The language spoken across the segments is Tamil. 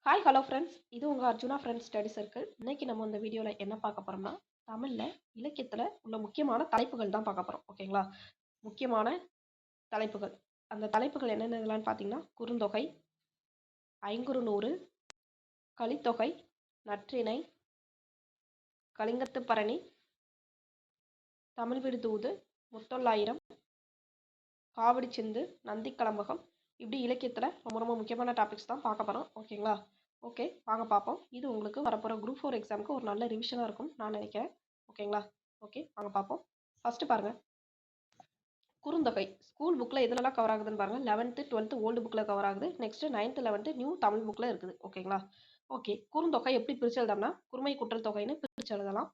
ஹாய் ஹலோ ஃப்ரெண்ட்ஸ், இது உங்கள் அர்ஜுனா ஃப்ரெண்ட்ஸ் ஸ்டடி சர்க்கிள். இன்னைக்கு நம்ம இந்த வீடியோவில் என்ன பார்க்க போகிறோம்னா, தமிழில் இலக்கியத்தில் உள்ள முக்கியமான தலைப்புகள் தான் பார்க்க போகிறோம். ஓகேங்களா? முக்கியமான தலைப்புகள். அந்த தலைப்புகள் என்னென்னலான்னு பார்த்தீங்கன்னா, குறுந்தொகை, ஐங்குறுநூறு, கலித்தொகை, நற்றிணை, கலிங்கத்து பரணி, தமிழ் விடு தூது, முத்தொள்ளாயிரம், காவடி சிந்து, நந்தி கலம்பகம், இப்படி இலக்கியத்தில் ரொம்ப ரொம்ப முக்கியமான டாபிக்ஸ் தான் பார்க்க போகிறோம். ஓகேங்களா? ஓகே, வாங்க பார்ப்போம். இது உங்களுக்கு வரப்போகிற குரூப் 4 எக்ஸாமுக்கு ஒரு நல்ல ரிவிஷனாக இருக்கும் நான் நினைக்கிறேன். ஓகேங்களா? ஓகே, வாங்க பார்ப்போம். ஃபஸ்ட்டு பாருங்கள், குறுந்தொகை ஸ்கூல் புக்கில் எதுலலாம் கவர் ஆகுதுன்னு பாருங்கள். 11th 12th ஓல்டு புக்கில் கவர் ஆகுது. Next 9th 11th new Tamil புக்கில் இருக்குது. ஓகேங்களா? ஓகே, குறுந்தொகை எப்படி பிரித்து எழுதலாம்னா, குறுமை குற்றல் தொகைன்னு பிரித்து எழுதலாம்.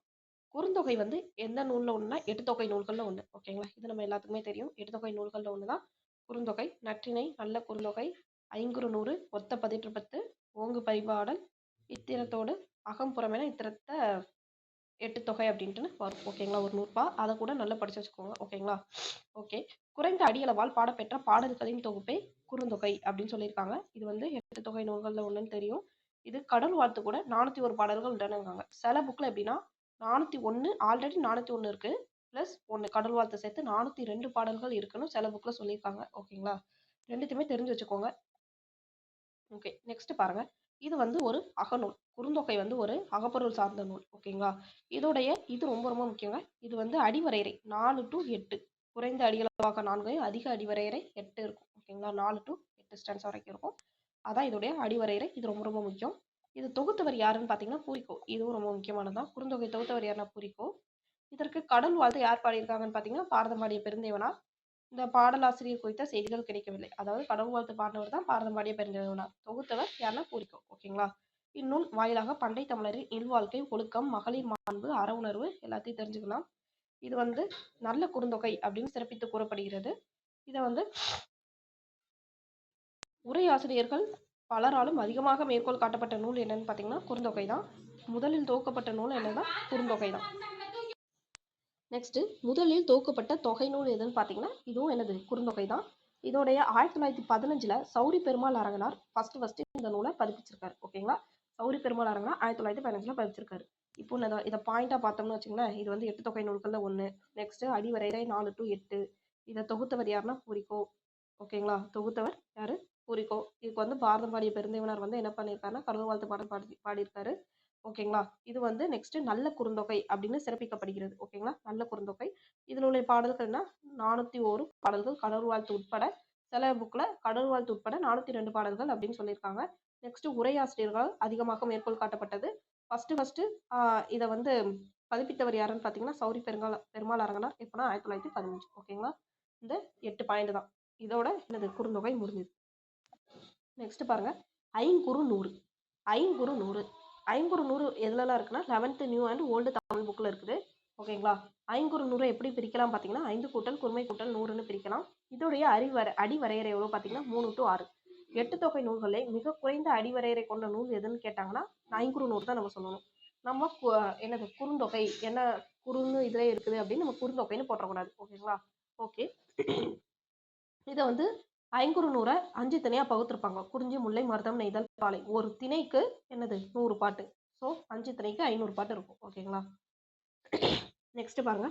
குறுந்தொகை வந்து எந்த நூலில் ஒன்றுனா 8 தொகை நூல்களில் ஒன்று. ஓகேங்களா? இது நம்ம எல்லாத்துக்குமே தெரியும். 8 தொகை நூல்களில் ஒன்று தான் குறுந்தொகை. நற்றிணை, நல்ல குறுந்தொகை, ஐங்குறுநூறு, ஒத்த பதிற்றுப்பத்து, ஓங்கு பரிபாடல், இத்திரத்தோடு அகம்புறமென இத்திரத்த 8 தொகை அப்படின்ட்டு வரும். ஓகேங்களா? ஒரு நூற்பா, அதை கூட நல்லா படிச்சு வச்சுக்கோங்க. ஓகேங்களா? ஓகே, குறைந்த அடியளவால் பாடப்பெற்ற பாடல்களின் தொகுப்பே குறுந்தொகை அப்படின்னு சொல்லியிருக்காங்க. இது வந்து 8 தொகை நூல்களில் ஒன்றுன்னு தெரியும். இது கடல் வாழ்த்து கூட 401 பாடல்கள் உடனேங்காங்க. சில புக்கில் எப்படின்னா 401, ஆல்ரெடி 401 இருக்கு, ப்ளஸ் 1 கடல் வாழ்த்து சேர்த்து 402 பாடல்கள் இருக்குன்னு சில புக்கில் சொல்லியிருக்காங்க. ஓகேங்களா? ரெண்டுத்தையுமே தெரிஞ்சு வச்சுக்கோங்க. ஓகே, நெக்ஸ்ட் பாருங்க, இது வந்து ஒரு அகநூல். குறுந்தொகை வந்து ஒரு அகப்பொருள் சார்ந்த நூல். ஓகேங்களா? இது ரொம்ப ரொம்ப முக்கியங்க. இது வந்து அடிவரையறை 4 to 8, குறைந்த அடிகளவாக 4, அதிக அடிவரையறை 8 இருக்கும். ஓகேங்களா? 4 to 8 ஸ்டான்ஸ் வரைக்கும் இருக்கும். அதான் இதோடைய அடிவரையறை. இது ரொம்ப ரொம்ப முக்கியம். இது தொகுத்தவர் யாருன்னு பார்த்தீங்கன்னா பூரிக்கோ. இதுவும் ரொம்ப முக்கியமானதான். குறுந்தொகை தொகுத்தவர் யாருன்னா பூரிக்கோ. இதற்கு கடல் வாழ்த்து யார் பாடியிருக்காங்கன்னு பார்த்தீங்கன்னா பாரதம்பாடிய பெருந்தேவனார். இந்த பாடலாசிரியர் குறித்த செய்திகள் கிடைக்கவில்லை. அதாவது கடவுள் வாழ்த்து பாடினவர் தான் பாரதம்பாடிய பெருந்தேவனார். தொகுத்தவர் யாருன்னா பூரிக்கோ. ஓகேங்களா? இந்நூல் வாயிலாக பண்டை தமிழரின் இல்வாழ்க்கை, ஒழுக்கம், மகளிர் மாண்பு, அற உணர்வு எல்லாத்தையும் தெரிஞ்சுக்கலாம். இது வந்து நல்ல குறுந்தொகை அப்படின்னு சிறப்பித்து கூறப்படுகிறது. இதை வந்து உரையாசிரியர்கள் பலராலும் அதிகமாக மேற்கோள் காட்டப்பட்ட நூல் என்னன்னு பார்த்தீங்கன்னா குறுந்தொகை தான். முதலில் தொகுக்கப்பட்ட நூல் என்னன்னா குறுந்தொகை தான். நெக்ஸ்ட், முதலில் தொகுக்கப்பட்ட தொகை நூல் எதுன்னு பார்த்தீங்கன்னா இதுவும் என்னது குறுந்தொகை தான். இதோடைய 1915 சௌரி பெருமாள் அரங்கனார் ஃபர்ஸ்ட் இந்த நூலை பதிப்பிச்சிருக்காரு. ஓகேங்களா? சௌரி பெருமாள் அரங்கனார் 1915 பதிப்பிச்சிருக்காரு. இப்போ இதை பாயிண்டா பார்த்தோம்னு வச்சுங்களேன், இது வந்து 8 தொகை நூல்கள்ல ஒன்று. நெக்ஸ்ட் அடிவரையறை 4 to 8. இதை தொகுத்தவர் யாருன்னா பூரிக்கோ. ஓகேங்களா? தொகுத்தவர் யாரு? பூரிக்கோ. இதுக்கு வந்து பாரதம்பாடிய பெருந்தேவனார் வந்து என்ன பண்ணியிருக்காருன்னா கடவுள் வாழ்த்து பாடல் பாடியிருக்காரு. ஓகேங்களா? இது வந்து நெக்ஸ்ட் நல்ல குறுந்தொகை அப்படின்னு சிறப்பிக்கப்படுகிறது. ஓகேங்களா? நல்ல குறுந்தொகை. இதில் உள்ள பாடல்கள்னா 401 பாடல்கள் கடவுள் வாழ்த்து உட்பட. சில புக்கில் கடவுள் வாழ்த்து உட்பட 402 பாடல்கள் அப்படின்னு சொல்லியிருக்காங்க. நெக்ஸ்ட் உரையாசிரியர்கள் அதிகமாக மேற்கோள் காட்டப்பட்டது. ஃபர்ஸ்ட் இதை வந்து பதிப்பித்தவர் யாருன்னு பார்த்தீங்கன்னா சௌரி பெருமாள் அரங்கனார். எப்போனா 1915. ஓகேங்களா? இந்த 8 பாயிண்ட் தான். இதோட எனது குறுந்தொகை முடிஞ்சது. நெக்ஸ்ட் பாருங்க, ஐங்குறுநூறு. ஐங்குறுநூறு ஐங்குறுநூறு எதுலலாம் இருக்குன்னா 11th new and old Tamil புக்கில் இருக்குது. ஓகேங்களா? ஐங்குறுநூறு எப்படி பிரிக்கலாம் பார்த்தீங்கன்னா 5 கூட்டல் குறுமை கூட்டல் 100ன்னு பிரிக்கலாம். இதோடைய அடிவரையறை எவ்வளோ பார்த்தீங்கன்னா 3 to 6. 8 தொகை நூல்களே மிக குறைந்த அடிவரையறை கொண்ட நூல் எதுன்னு கேட்டாங்கன்னா ஐங்குறுநூறு தான் நம்ம சொல்லணும். நம்ம என்னது குறுந்தொகை என்ன குறுன்னு இதிலே இருக்குது அப்படின்னு நம்ம குறுந்தொகைன்னு போட்டக்கூடாது. ஓகேங்களா? ஓகே, இதை வந்து ஐங்குறுநூறை 5 திணையாக பகுத்திருப்பாங்க. குறிஞ்சி, முல்லை, மருதம், நெய்தல், பாலை. ஒரு திணைக்கு என்னது 100 பாட்டு. ஸோ 5 திணைக்கு 500 பாட்டு இருக்கும். ஓகேங்களா? நெக்ஸ்ட் பாருங்க,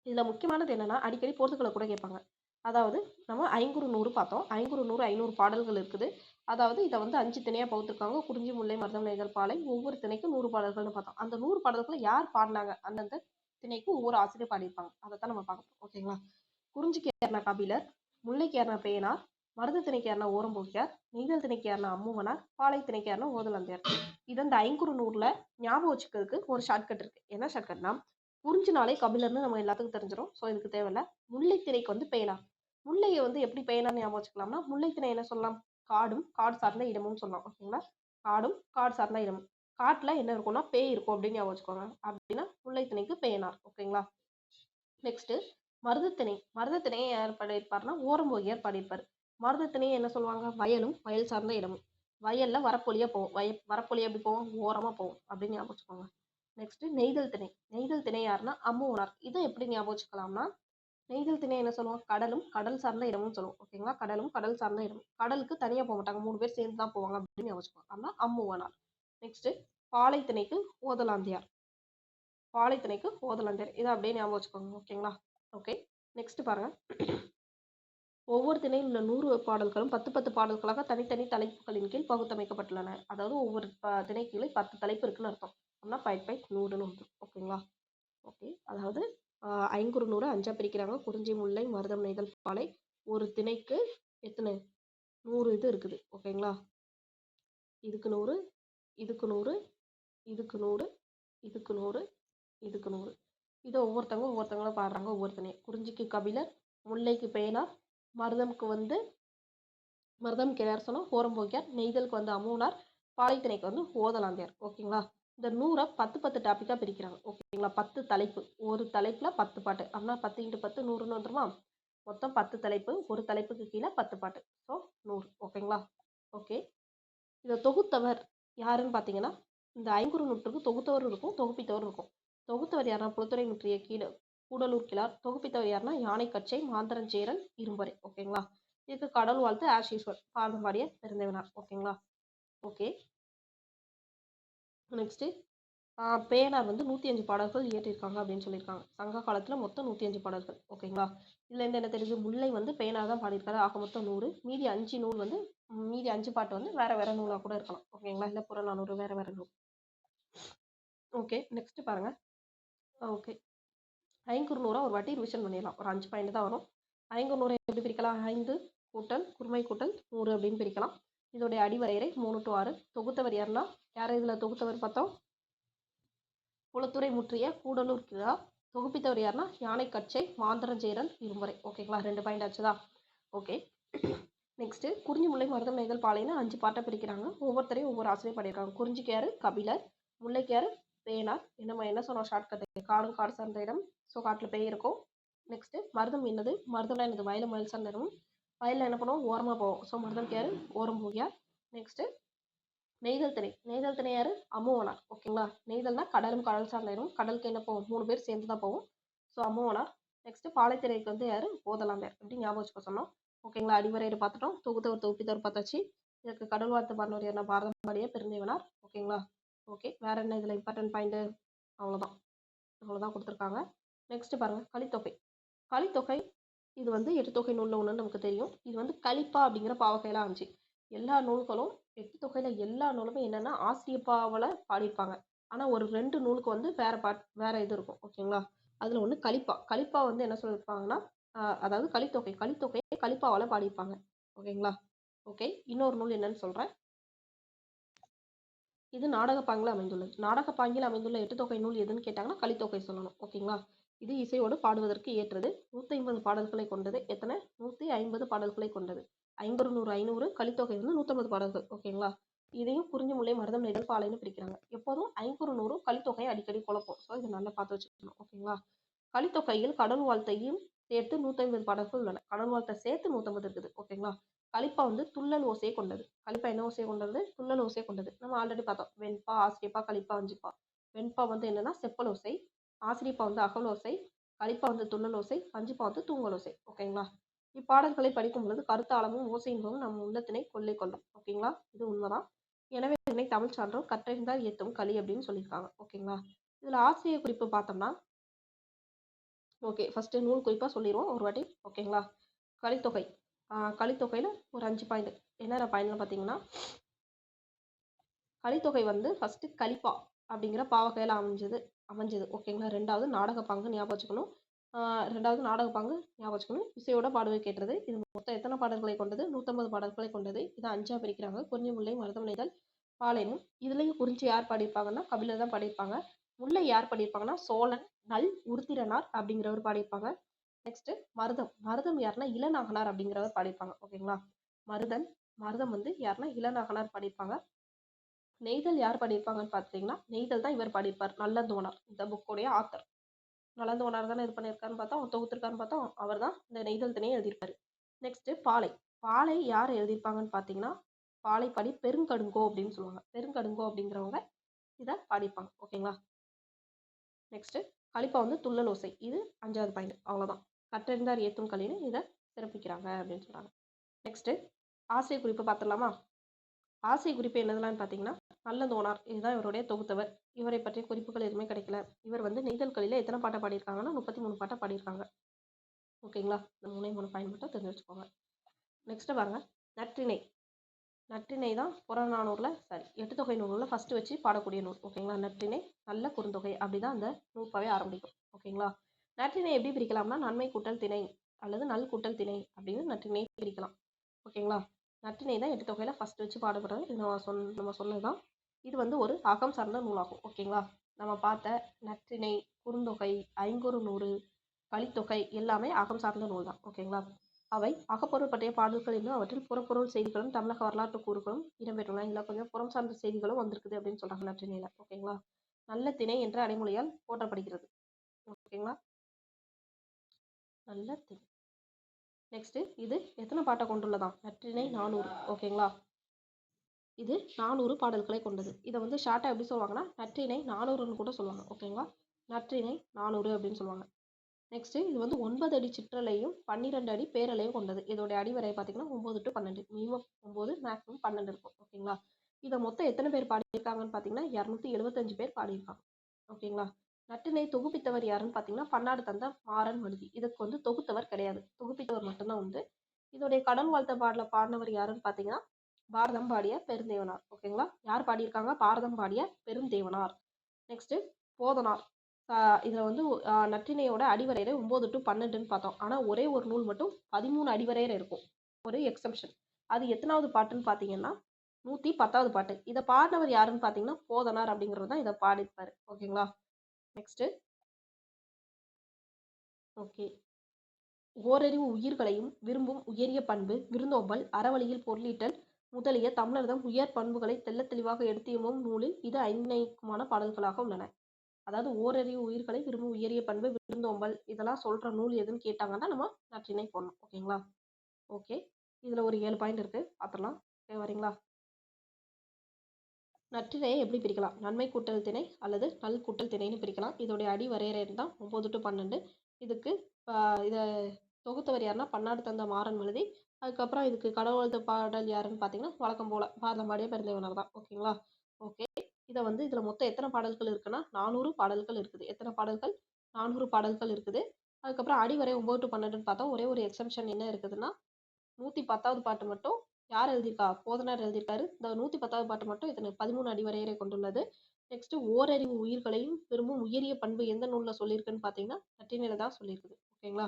இதில் முக்கியமானது என்னன்னா அடிக்கடி போர்த்துக்களை கூட கேட்பாங்க. அதாவது நம்ம ஐங்குறுநூறு பார்த்தோம். 500 பாடல்கள் இருக்குது. அதாவது இதை வந்து 5 திணையாக பகுத்திருக்காங்க. குறிஞ்சி, முல்லை, மருதம், நெய்தல், பாலை. ஒவ்வொரு திணைக்கும் 100 பாடல்கள்னு பார்த்தோம். அந்த 100 பாடல்களை யார் பாடினாங்க, அந்தந்த திணைக்கு ஒவ்வொரு ஆசிரியர் பாடியிருப்பாங்க. அதைத்தான் நம்ம பார்க்கணும். ஓகேங்களா? குறிஞ்சிக்கு ஏறின கபிலர், முல்லைக்கு ஏறின பேனார், மருத திணைக்கு ஏறின ஓரம்போக்கியார், நெய்தல் திணைக்கு ஏறின அம்முவனார், பாலை திணைக்கு ஏறின ஓதலந்தையார். இது இந்த ஐங்குறுநூறுல ஞாபகம் வச்சுக்கிறதுக்கு ஒரு ஷார்ட்கட் இருக்கு. என்ன ஷார்ட்கட்னா, குறிஞ்சினாலே கபிலர்னு நம்ம எல்லாத்துக்கும் தெரிஞ்சிடும். ஸோ இதுக்கு தேவையில்ல. முல்லை திணைக்கு வந்து பேனார். முல்லையை வந்து எப்படி பேனார்னு ஞாபகம் வச்சுக்கலாம்னா முல்லை திணை என்ன சொல்லலாம், காடும் காடு சார்ந்த இடமும் சொல்லலாம். ஓகேங்களா? காடும் காடு சார்ந்த இடமும். காட்டுல என்ன இருக்கும்னா பேய் இருக்கும் அப்படின்னு ஞாபகம் வச்சுக்கோங்க. அப்படின்னா முல்லை திணைக்கு பேனார். ஓகேங்களா? நெக்ஸ்ட் மருதத்திணையை யார் பாடியிருப்பாருன்னா ஓரம்போகியார் பாடியிருப்பார். மருதத்திணையை என்ன சொல்லுவாங்க, வயலும் வயல் சார்ந்த இடமும். வயல்ல வரப்பொழியா போகும். வரப்பொழியா எப்படி போகும், ஓரமா போகும் அப்படின்னு ஞாபகம் வச்சுக்கோங்க. நெக்ஸ்ட் நெய்தல் திணை யாருன்னா அம்முவனார். இதை எப்படி ஞாபகம் வச்சுக்கலாம்னா நெய்தல் திணை என்ன சொல்லுவோம்? கடலும் கடல் சார்ந்த இடமும் சொல்லுவோம். ஓகேங்களா? கடலும் கடல் சார்ந்த இடமும். கடலுக்கு தனியா போக மாட்டாங்க. 3 பேர் சேர்ந்து தான் போவாங்க அப்படின்னு யோசிச்சுக்கோங்க. அப்படின்னா அம்முவனார். நெக்ஸ்ட் பாலை திணைக்கு ஓதலாந்தியார். பாலை திணைக்கு ஓதலாந்தியார். இதை அப்படியே ஞாபகம் வச்சுக்கோங்க. ஓகேங்களா? ஓகே. நெக்ஸ்ட் பாருங்க. ஒவ்வொரு திணையில் உள்ள 100 பாடல்களும் 10 பாடல்களாக தனித்தனி தலைப்புகளின் கீழ் பகுத்தமைக்கப்பட்டுள்ளன. அதாவது ஒவ்வொரு திணைக்கு 10 தலைப்பு இருக்குன்னு அர்த்தம். அப்படின்னா 5/100ன்னு வந்து. ஓகேங்களா? ஓகே. அதாவது ஐங்குறுநூறு 5ஆ பிரிக்கிறாங்க. குறிஞ்சி, முல்லை, மருதம், நெய்தல், பாலை. ஒரு திணைக்கு எத்தனை 100 இது இருக்குது. ஓகேங்களா? இதுக்கு 100, இதுக்கு 100, இதுக்கு 100, இதுக்கு 100, இதுக்கு 100. இதை ஒவ்வொருத்தவங்களும் பாடுறாங்க ஒவ்வொரு திணை. குறிஞ்சிக்கு கபிலர், முல்லைக்கு பேனார், மருதமுக்கு வந்து மருதம் யார் சொன்னா ஓரம்போக்கியார், நெய்தலுக்கு வந்து அம்மூனார், பாலைத்திணைக்கு வந்து ஓதலாந்தியார். ஓகேங்களா? இந்த 100 10 டாபிக்கா பிரிக்கிறாங்க. ஓகேங்களா? 10 தலைப்பு. ஒரு தலைப்புல 10 பாட்டு. அப்படின்னா 10 × 10 100ன்னு வந்துருமா? மொத்தம் 10 தலைப்பு. ஒரு தலைப்புக்கு கீழே 10 பாட்டு. ஸோ 100. ஓகேங்களா? ஓகே. இதை தொகுத்தவர் யாருன்னு பார்த்தீங்கன்னா, இந்த ஐங்குறுநூற்றுக்கு தொகுத்தவர் இருக்கும், தொகுப்பித்தவர் இருக்கும். தொகுத்தவர் யாருன்னா புலத்துறை முற்றிய கூடலூர் கிழார். தொகுப்பித்தவர் யாருன்னா யானைக்கச்சை, மாந்தரஞ்சேரல், இரும்பறை. ஓகேங்களா? இதுக்கு கடல் வாழ்த்து ஆஸ் யூஸ்வல் பாதம் பாடிய பெருந்தேவனார். ஓகேங்களா? ஓகே. நெக்ஸ்ட் பேனார் வந்து 105 பாடல்கள் இயற்றியிருக்காங்க அப்படின்னு சொல்லியிருக்காங்க. சங்க காலத்துல மொத்தம் 105 பாடல்கள். ஓகேங்களா? இதுல இருந்து என்ன தெரியுது? முல்லை வந்து பேனார் தான் பாடியிருக்காரு. ஆக மொத்தம் 100. மீதி 5 நூல் வந்து மீதி 5 பாட்டு வந்து வேற நூலா கூட இருக்கலாம். ஓகேங்களா? இல்ல புறநானூறு வேற நூல். ஓகே. நெக்ஸ்ட் பாருங்க. ஓகே. ஐங்குறுநூறா ஒரு வாட்டி ரிவிஷன் பண்ணிடலாம். ஒரு 5 பாயிண்ட் தான் வரும். ஐங்குறுநூறை எப்படி பிரிக்கலாம்? 5 கூட்டல் குறுமை கூட்டல் 100 அப்படின்னு பிரிக்கலாம். இதோடைய அடிவரையறை 3 to 6. தொகுத்தவர் யாருன்னா யாரை இதுல தொகுத்தவர் பார்த்தோம்? குளத்துறை முற்றிய கூடலூர் கிழா. தொகுப்பித்தவர் யாருன்னா யானைக்கச்சை, மாந்தரஞ்சேரல், இரும்பறை. ஓகேங்களா? 2 பாயிண்ட் ஆச்சுதான். ஓகே. நெக்ஸ்ட் குறிஞ்சி, முல்லை, மருதம், நெய்தல், பாலைன்னு 5 பாட்டை பிரிக்கிறாங்க. ஒவ்வொருத்தரையும் ஒவ்வொரு ஆசிரியர் பாடியிருக்காங்க. குறிஞ்சிக்கு யாரு? கபிலர். முல்லைக்கு யாரு? பேனார். என்ன சொன்னோம்? ஷார்ட்கட். காடும் காடு சார்ந்த இடம். ஸோ காட்டில் பேய் இருக்கும். நெக்ஸ்ட் மருதம் என்னது? மருதம்னா என்னது? வயலும் மயில் சார்ந்த இடம். வயலில் என்ன பண்ணுவோம்? ஓரமாக போவோம். ஸோ மருதம் யாரு? ஓரம் போகியார். நெக்ஸ்ட் நெய்தல் திணை யாரு? அம்முவனார். ஓகேங்களா? நெய்தல்னா கடலும் கடல் சார்ந்த இடம். கடலுக்கு என்ன போவோம்? 3 பேர் சேர்ந்து தான் போவோம். ஸோ அம்முவனார். நெக்ஸ்ட் பாலைத்திணைக்கு வந்து யாரு? ஓதலாம்பியார். அப்படி ஞாபகம் வச்சுக்க சொன்னோம். ஓகேங்களா? அடிவரையறை பார்த்துட்டோம். தொகுத்தவர் தொகுப்பித்தவர் பார்த்தாச்சு. இதற்கு கடல் வாழ்த்து பாடினவர் யாருன்னா பாரதம் பாடிய பெருந்தேவனார். ஓகேங்களா? ஓகே. வேற என்ன இதில் இம்பார்ட்டன்ட் பாயிண்ட்? அவ்வளோதான் கொடுத்துருக்காங்க. நெக்ஸ்ட் பாருங்க. கலித்தொகை இது வந்து 8 தொகை நூல்ல ஒன்றுன்னு நமக்கு தெரியும். இது வந்து கலிப்பா அப்படிங்கிற பாவகையில ஆச்சு. எல்லா நூல்களும் 8 தொகையில எல்லா நூலுமே என்னன்னா ஆசிரியப்பாவில் பாடியிருப்பாங்க. ஆனால் ஒரு 2 நூலுக்கு வந்து வேற இது இருக்கும். ஓகேங்களா? அதில் ஒன்று கலிப்பா வந்து என்ன சொல்லியிருப்பாங்கன்னா அதாவது கலித்தொகையை கலிப்பாவால் பாடியிருப்பாங்க. ஓகேங்களா? ஓகே. இன்னொரு நூல் என்னன்னு சொல்கிறேன். இது நாடக பாங்கில் அமைந்துள்ளது. நாடக பாங்கில் அமைந்துள்ள 8 தொகை நூல் எதுன்னு கேட்டாங்கன்னா கலித்தொகை சொல்லணும். ஓகேங்களா? இது இசையோடு பாடுவதற்கு ஏற்றது. 150 பாடல்களை கொண்டது. எத்தனை? 150 பாடல்களை கொண்டது. 500 கலித்தொகை வந்து 150 பாடல்கள். ஓகேங்களா? இதையும் குறிஞ்சி, முல்லை, மருதம், நெய்தல், பாலைன்னு பிரிக்கிறாங்க. எப்போதும் 500 கலித்தொகையை அடிக்கடி குழப்பம். ஸோ இதை நல்லா பார்த்து வச்சுக்கணும். ஓகேங்களா? கலித்தொகையில் கடல் வாழ்த்தையும் சேர்த்து 150 பாடல்கள் உள்ளன. கடல் வாழ்த்தை சேர்த்து 150 இருக்குது. ஓகேங்களா? கலிப்பா வந்து துள்ளல் ஓசையை கொண்டது. கலிப்பா என்ன ஓசையை கொண்டது? துள்ளல் ஓசையை கொண்டது. நம்ம ஆல்ரெடி பார்த்தோம். வெண்பா, ஆசிரியப்பா, கலிப்பா, வஞ்சிப்பா. வெண்பா வந்து என்னன்னா செப்பல் ஓசை. ஆசிரியப்பா வந்து அகல் ஓசை. கலிப்பா வந்து துள்ளல் ஓசை. வஞ்சிப்பா வந்து தூங்கல் ஓசை. ஓகேங்களா? இப்பாடல்களை படிக்கும் பொழுது கருத்தாளமும் ஓசையின்பமும் நம் உள்ளத்தினை கொள்ளை கொள்ளும். ஓகேங்களா? இது உண்மைதான். எனவே இதனை தமிழ் சான்றோர் கற்றறிந்தால் ஏத்தும் களி அப்படின்னு சொல்லியிருக்காங்க. ஓகேங்களா? இதுல ஆசிரியர் குறிப்பு பார்த்தோம்னா ஓகே. ஃபர்ஸ்ட் நூல் குறிப்பா சொல்லிடுவோம் ஒரு வாட்டி. ஓகேங்களா? கலித்தொகை. கலித்தொகையில ஒரு 5 பாயிண்ட். என்னென்ன பாயிண்ட்னு பார்த்தீங்கன்னா கலித்தொகை வந்து ஃபர்ஸ்ட் கலிப்பா அப்படிங்கிற பாவகையில் அமைஞ்சது. ஓகேங்களா? ரெண்டாவது நாடக பாங்கு ஞாபகம் வச்சுக்கணும். இசையோட பாடுவை கேட்டது. இது மொத்தம் எத்தனை பாடல்களை கொண்டது? 150 பாடல்களை கொண்டது. இதை 5ஆ பிரிக்கிறாங்க. குறிஞ்சி, முல்லை, மருதம், நெய்தல், பாலைனும். இதுலயும் குறிஞ்சி யார் பாடியிருப்பாங்கன்னா கபிலர் தான் பாடியிருப்பாங்க. முல்லை யார் பாடியிருப்பாங்கன்னா சோழன் நல் உருத்திரனார் அப்படிங்கிறவர் பாடியிருப்பாங்க. நெக்ஸ்ட் மருதம் யாருன்னா இளநாகனார் அப்படிங்கிறவர் பாடியிருப்பாங்க. ஓகேங்களா? மருதம் வந்து யாருன்னா இளநாகனார் பாடியிருப்பாங்க. நெய்தல் யார் பாடியிருப்பாங்கன்னு பார்த்தீங்கன்னா நெய்தல் தான் இவர் பாடியிருப்பார். நல்லந்தோனார் இந்த புக்கோடைய ஆத்தர். நல்லந்தோனார் தானே இது பண்ணியிருக்காருன்னு பார்த்தோம், தொகுத்திருக்காருன்னு பார்த்தோம். அவர் தான் இந்த நெய்தல் திணையை எழுதியிருப்பாரு. நெக்ஸ்ட் பாலை யார் எழுதியிருப்பாங்கன்னு பார்த்தீங்கன்னா பாலைப்பாடி பெருங்கடுங்கோ அப்படின்னு சொல்லுவாங்க. பெருங்கடுங்கோ அப்படிங்கிறவங்க இதை பாடியிருப்பாங்க. ஓகேங்களா? நெக்ஸ்ட் கலிப்பா வந்து துள்ளல் ஓசை. இது 5வது பாயிண்ட். அவ்வளோதான். கற்றறிந்தார் ஏத்தும் கலின்னு இதை சிறப்பிக்கிறாங்க அப்படின்னு சொல்றாங்க. நெக்ஸ்ட் ஆசிரியர் குறிப்பு பார்த்துடலாமா? ஆசிரியர் குறிப்பு என்னதுலான்னு பார்த்தீங்கன்னா, நல்லதோனார் இதுதான் இவருடைய தொகுத்தவர். இவரை பற்றிய குறிப்புகள் எதுவுமே கிடைக்கல. இவர் வந்து நெய்தல் கலியில எத்தனை பாட்டை பாடியிருக்காங்கன்னா 33 பாட்டை பாடியிருக்காங்க. ஓகேங்களா? இந்த 3 பாயிண்ட் மட்டும் தெரிஞ்சு வச்சுக்கோங்க. நெக்ஸ்ட் பாருங்க, நற்றிணை. நற்றிணை தான் புறநானூறில் சாரி 8 தொகை நூலில் ஃபர்ஸ்ட் வச்சு பாடக்கூடிய நூல். ஓகேங்களா? நற்றிணை நல்ல குறுந்தொகை அப்படிதான் அந்த நூற்பாவே ஆரம்பிக்கும். ஓகேங்களா? நற்றிணை எப்படி பிரிக்கலாம்னா நன்மை கூட்டல் திணை அல்லது நல் கூட்டல் திணை அப்படின்னு நற்றிணை பிரிக்கலாம். ஓகேங்களா? நற்றிணை தான் 8 தொகையில ஃபர்ஸ்ட் வச்சு பாடப்படுறது. இது நம்ம சொன்னதுதான். இது வந்து ஒரு அகம் சார்ந்த நூலாகும். ஓகேங்களா? நம்ம பார்த்த நற்றிணை, குறுந்தொகை, ஐங்குறுநூறு, கலித்தொகை எல்லாமே அகம் சார்ந்த நூல் தான். ஓகேங்களா? அவை அகப்பொருள் பற்றிய பாடல்கள் இன்னும் அவற்றில் புறப்பொருள் செய்திகளும் தமிழக வரலாற்று கூறுகளும் இடம்பெற்றுள்ளன. இதில் கொஞ்சம் புறம் சார்ந்த செய்திகளும் வந்திருக்குது அப்படின்னு சொல்றாங்க நற்றிணையில. ஓகேங்களா? நல்ல திணை என்ற அடைமொழியால் போற்றப்படுகிறது. ஓகேங்களா? நல்ல திணை. நெக்ஸ்ட் இது எத்தனை பாட்டை கொண்டுள்ளதாம்? நற்றிணை 400. ஓகேங்களா? இது 400 பாடல்களை கொண்டது. இதை வந்து ஷார்ட்டாக எப்படி சொல்லுவாங்கன்னா நற்றிணை 400ன்னு கூட சொல்லுவாங்க. ஓகேங்களா? நற்றிணை 400 அப்படின்னு சொல்லுவாங்க. நெக்ஸ்ட் இது வந்து 9 அடி சிற்றலையும் 12 அடி பேரலையும் கொண்டது. இதோட அடிவரை பார்த்தீங்கன்னா 9 to 12, மினிமம் 9, மேக்ஸிமம் 12 இருக்கும். ஓகேங்களா? இதை மொத்தம் எத்தனை பேர் பாடியிருக்காங்கன்னு பார்த்தீங்கன்னா 275 பேர் பாடியிருக்காங்க. ஓகேங்களா? நற்றிணை தொகுப்பித்தவர் யாருன்னு பார்த்தீங்கன்னா பன்னாடு தந்த மாறன் மருதி. இதுக்கு வந்து தொகுத்தவர் கிடையாது, தொகுப்பித்தவர் மட்டும்தான் உண்டு. இதோடைய கடல் வாழ்த்த பாடல பாடினவர் யாருன்னு பார்த்தீங்கன்னா பாரதம் பாடிய பெருந்தேவனார். ஓகேங்களா? யார் பாடியிருக்காங்க? பாரதம் பாடிய பெருந்தேவனார். நெக்ஸ்ட் போதனார். இதுல வந்து நற்றிணையோட அடிவரையறை 9 to 12ன்னு பார்த்தோம். ஆனா ஒரே ஒரு நூல் மட்டும் 13 அடிவரையறை இருக்கும். ஒரு எக்ஸம்ஷன். அது எத்தனாவது பாட்டுன்னு பார்த்தீங்கன்னா 110வது பாட்டு. இதை பாடினவர் யாருன்னு பார்த்தீங்கன்னா போதனார் அப்படிங்கிறது தான் இதை பாடியிருப்பாரு. ஓகேங்களா? நெக்ஸ்ட் ஓகே, ஓரறிவு உயிர்களையும் விரும்பும் உயரிய பண்பு விருந்தோம்பல் அறவழியில் பொருளீட்டல் முதலிய தமிழர்தம் உயர் பண்புகளை தெள்ளத் தெளிவாக எடுத்தியமும் நூலில் இது 5க்குமான பாடல்களாக உள்ளன. அதாவது ஓரறிவு உயிர்களை விரும்பும் உயரிய பண்பு விருந்தோம்பல் இதெல்லாம் சொல்ற நூல் எதுன்னு கேட்டாங்கன்னா நம்ம நற்றிணை போடணும். ஓகேங்களா? ஓகே, இதுல ஒரு 7 பாயிண்ட் இருக்கு, பார்த்துடலாம். வரீங்களா? நற்றிணையை எப்படி பிரிக்கலாம்? நன்மை கூட்டல் திணை அல்லது நல் கூட்டல் திணைன்னு பிரிக்கலாம். இதோடைய அடி வரையறை தான் 9 to 12. இதுக்கு இதை தொகுத்தவர் யாருன்னா பன்னாடு தந்த மாறன் மருதி. அதுக்கப்புறம் இதுக்கு கடவுளது பாடல் யாருன்னு பார்த்தீங்கன்னா வழக்கம் போல பாரதம் பாடிய பெருந்தேவனார் தான். ஓகேங்களா? ஓகே, இதை வந்து இதில் மொத்தம் எத்தனை பாடல்கள் இருக்குன்னா 400 பாடல்கள் இருக்குது. எத்தனை பாடல்கள்? 400 பாடல்கள் இருக்குது. அதுக்கப்புறம் அடிவரை 9 to 12ன்னு பார்த்தோம். ஒரே ஒரு எக்ஸம்ஷன் என்ன இருக்குதுன்னா 110வது பாட்டு மட்டும் யார் எழுதியிருக்கா? போதனார் எழுதியிருக்காரு. இந்த 110வது பாட்டு மட்டும் இத்தனை 13 அடிவரையறை கொண்டுள்ளது. நெக்ஸ்ட் ஓரறிவு உயிர்களையும் விரும்பும் உயரிய பண்பு எந்த நூலில் சொல்லியிருக்குன்னு பார்த்தீங்கன்னா நற்றிணையில தான் சொல்லியிருக்குது. ஓகேங்களா?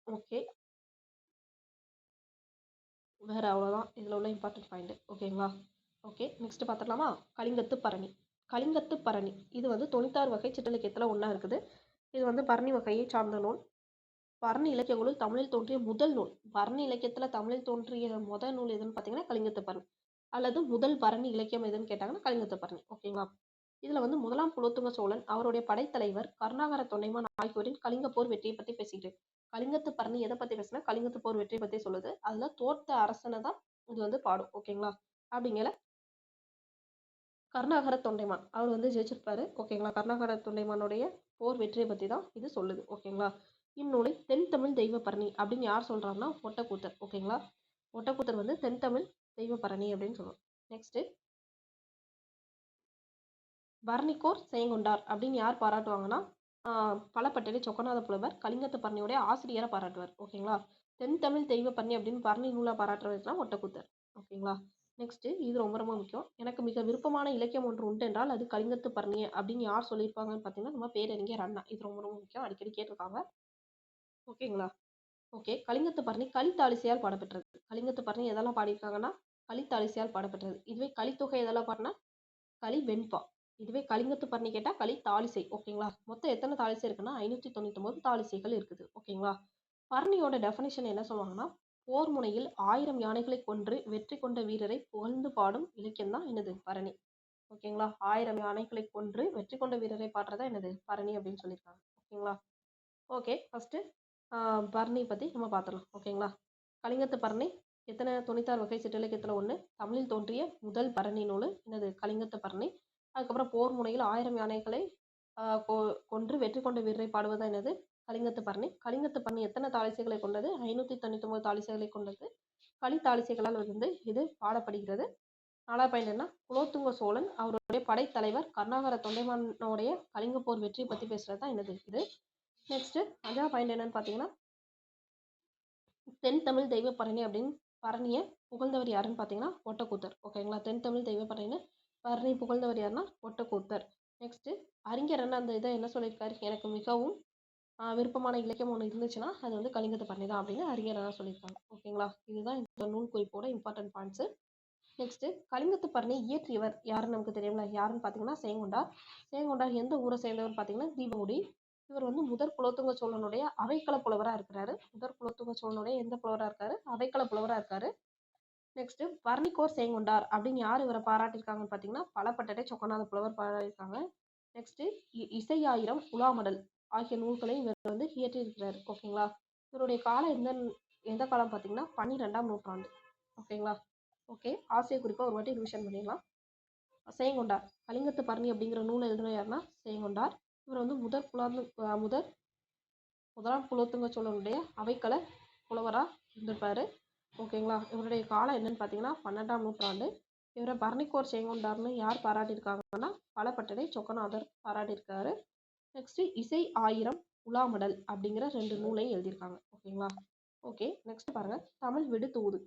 ஓகே, வேற அவ்வளோதான் இதில் உள்ள இம்பார்ட்டன்ட் பாயிண்ட். ஓகேங்களா? ஓகே, நெக்ஸ்ட் பார்த்துடலாமா? கலிங்கத்து பரணி. கலிங்கத்து பரணி இது வந்து 96 வகை சிற்றிலக்கியத்தில் ஒன்றா இருக்குது. இது வந்து பரணி வகையை சார்ந்த நூல். பரணி இலக்கியங்களுள் தமிழில் தோன்றிய முதல் நூல். பரணி இலக்கியத்தில் தமிழில் தோன்றிய முதல் நூல் எதுன்னு பார்த்தீங்கன்னா கலிங்கத்து பரணி. அல்லது முதல் பரணி இலக்கியம் எதுன்னு கேட்டாங்கன்னா கலிங்கத்து பரணி. ஓகேங்களா? இதுல வந்து முதலாம் குலோத்துங்க சோழன் அவருடைய படைத்தலைவர் கருணாகர தொண்டைமான் ஆகியோரின் கலிங்க போர் வெற்றியை பத்தி பேசிக்கிறேன். கலிங்கத்து பரணி எதை பத்தி பேசுனா கலிங்கத்து போர் வெற்றியை பத்தி சொல்லுது. அதுல தோற்ற அரசனை தான் இது வந்து பாடும். ஓகேங்களா? அப்படிங்கிற கருணாகர தொண்டைமான் அவர் வந்து ஜெயிச்சிருப்பாரு. ஓகேங்களா? கருணாகர தொண்டைமானுடைய போர் வெற்றியை பத்தி தான் இது சொல்லுது. ஓகேங்களா? இந்நூலை தென் தமிழ் தெய்வ பரணி அப்படின்னு யார் சொல்றாருன்னா ஒட்டக்கூத்தர். ஓகேங்களா? ஒட்டக்கூத்தர் வந்து தென் தமிழ் தெய்வ பரணி அப்படின்னு சொல்லுவோம். நெக்ஸ்ட் பரணிக்கோர் செயங்கொண்டார் அப்படின்னு யார் பாராட்டுவாங்கன்னா பலப்பட்டறை சொக்கநாத புலவர் கலிங்கத்து பரணியோடைய ஆசிரியரை பாராட்டுவார். ஓகேங்களா? தென் தமிழ் தெய்வ பரணி அப்படின்னு பரணி நூலா பாராட்டுறதுனா ஒட்டக்கூத்தர். ஓகேங்களா? நெக்ஸ்ட் இது ரொம்ப ரொம்ப முக்கியம். எனக்கு மிக விருப்பமான இலக்கியம் ஒன்று உண்டு என்றால் அது கலிங்கத்து பரணி அப்படின்னு யார் சொல்லியிருப்பாங்கன்னு பார்த்தீங்கன்னா நம்ம பேரறிஞர் அண்ணா. இது ரொம்ப ரொம்ப முக்கியம், அடிக்கடி கேட்டிருக்காங்க. ஓகேங்களா? ஓகே, கலிங்கத்து பரணி கலித்தாலிசையால் பாடப்பெற்றது. கலிங்கத்து பரணி எதெல்லாம் பாடியிருக்காங்கன்னா கலித்தாலிசையால் பாடப்பெற்றது. இதுவே கலித்தொகை எதெல்லாம் பாடினா களி வெண்பா. இதுவே கலிங்கத்து பரணி கேட்டா களி தாலிசை. ஓகேங்களா? மொத்தம் எத்தனை தாலிசை இருக்குன்னா 599 தாலிசைகள் இருக்குது. ஓகேங்களா? பரணியோட டெஃபினேஷன் என்ன சொல்லுவாங்கன்னா போர் முனையில் 1000 யானைகளை கொன்று வெற்றி கொண்ட வீரரை புகழ்ந்து பாடும் இலக்கியம் தான் என்னது? பரணி. ஓகேங்களா? 1000 யானைகளை கொன்று வெற்றி கொண்ட வீரரை பாடுறதா என்னது? பரணி அப்படின்னு சொல்லியிருக்காங்க. ஓகேங்களா? ஓகே, ஃபர்ஸ்ட் பரணி பத்தி நம்ம பார்த்துடலாம். ஓகேங்களா? கலிங்கத்து பரணி எத்தனை 96 வகை சிற்றிலக்கியத்துல ஒன்று. தமிழில் தோன்றிய முதல் பரணி நூல் என்னது? கலிங்கத்து பரணி. அதுக்கப்புறம் போர் முனையில் 1000 யானைகளை கொன்று வெற்றி கொண்ட வீரரை பாடுவதா என்னது? கலிங்கத்து பரணி. கலிங்கத்து பரணி எத்தனை தாளிசைகளை கொண்டது? 599 தாளிசைகளை கொண்டது. களி தாளிசைகளால் வந்து இது பாடப்படுகிறது. 4வது பாயிண்ட் என்ன? குலோத்துங்க சோழன் அவருடைய படைத்தலைவர் கருணாகர தொண்டைமானுடைய கலிங்க போர் வெற்றி பத்தி பேசுறது தான் என்னது இது. நெக்ஸ்ட் 5வது பாயிண்ட் என்னன்னு பார்த்தீங்கன்னா, தென் தமிழ் தெய்வ பரணி அப்படின்னு பரணியை புகழ்ந்தவர் யாருன்னு பார்த்தீங்கன்னா ஒட்டக்கூத்தர். ஓகேங்களா? தென் தமிழ் தெய்வ பரணி புகழ்ந்தவர் யாருன்னா ஒட்டக்கூத்தர். நெக்ஸ்ட் அறிஞர் என்ன அந்த இதை என்ன சொல்லியிருக்காரு? எனக்கு மிகவும் விருப்பமான இலக்கியம் ஒன்று இருந்துச்சுன்னா அது வந்து கலிங்கத்து பரணி தான் அப்படின்னு அறிஞர் என்ன சொல்லியிருக்காங்க. ஓகேங்களா? இதுதான் இந்த நூல் குறிப்போட இம்பார்ட்டன்ட் பாயிண்ட்ஸு. நெக்ஸ்ட் கலிங்கத்து பரணி இயற்றியவர் யாருன்னு நமக்கு தெரியும்ல. யாருன்னு பார்த்தீங்கன்னா சேங்குண்டார். சேங்குண்டார் எந்த ஊரை சேர்ந்தவர் பார்த்தீங்கன்னா தீபகுடி. இவர் வந்து முதற் குலோத்துங்க சோழனுடைய அவைக்கள புலவராக இருக்கிறாரு. முதற் குலோத்துங்க சோழனுடைய எந்த புலவராக இருக்காரு? அவைக்கள புலவராக இருக்காரு. நெக்ஸ்ட் பரணிக்கோர் சேங்குண்டார் அப்படின்னு யார் இவரை பாராட்டியிருக்காங்கன்னு பார்த்தீங்கன்னா பலப்பட்டடை சொக்கநாத புலவர் பாராட்டியிருக்காங்க. நெக்ஸ்ட் இசையாயிரம் உலாமடல் ஆகிய நூல்களை இவர் வந்து இயற்றியிருக்கிறார். ஓகேங்களா? இவருடைய காலம் எந்த காலம் பார்த்தீங்கன்னா 12ஆம் நூற்றாண்டு. ஓகேங்களா? ஓகே, ஆசிரியர் குறிப்பாக ஒரு வாட்டி ரிவிஷன் பண்ணிடலாம். சேங்குண்டார் கலிங்கத்து பரணி அப்படிங்கிற நூலை எழுதின யாருன்னா சேங்குண்டார். இவர் வந்து முதலாம் குலோத்துங்க சோழனுடைய அவைக்கள புலவராக இருந்திருப்பாரு. ஓகேங்களா? இவருடைய காலம் என்னன்னு பார்த்தீங்கன்னா 12ஆம் நூற்றாண்டு. இவரை பரணிக்கோர் சேங்குண்டார்னு யார் பாராட்டியிருக்காங்கன்னா பலப்பட்டடை சொக்கநாதர் பாராட்டியிருக்காரு. நெக்ஸ்ட் இசை ஆயிரம் உலாமடல் அப்படிங்கிற 2 நூலை எழுதியிருக்காங்க. ஓகேங்களா? ஓகே, நெக்ஸ்ட் பாருங்க தமிழ் விடு தூது.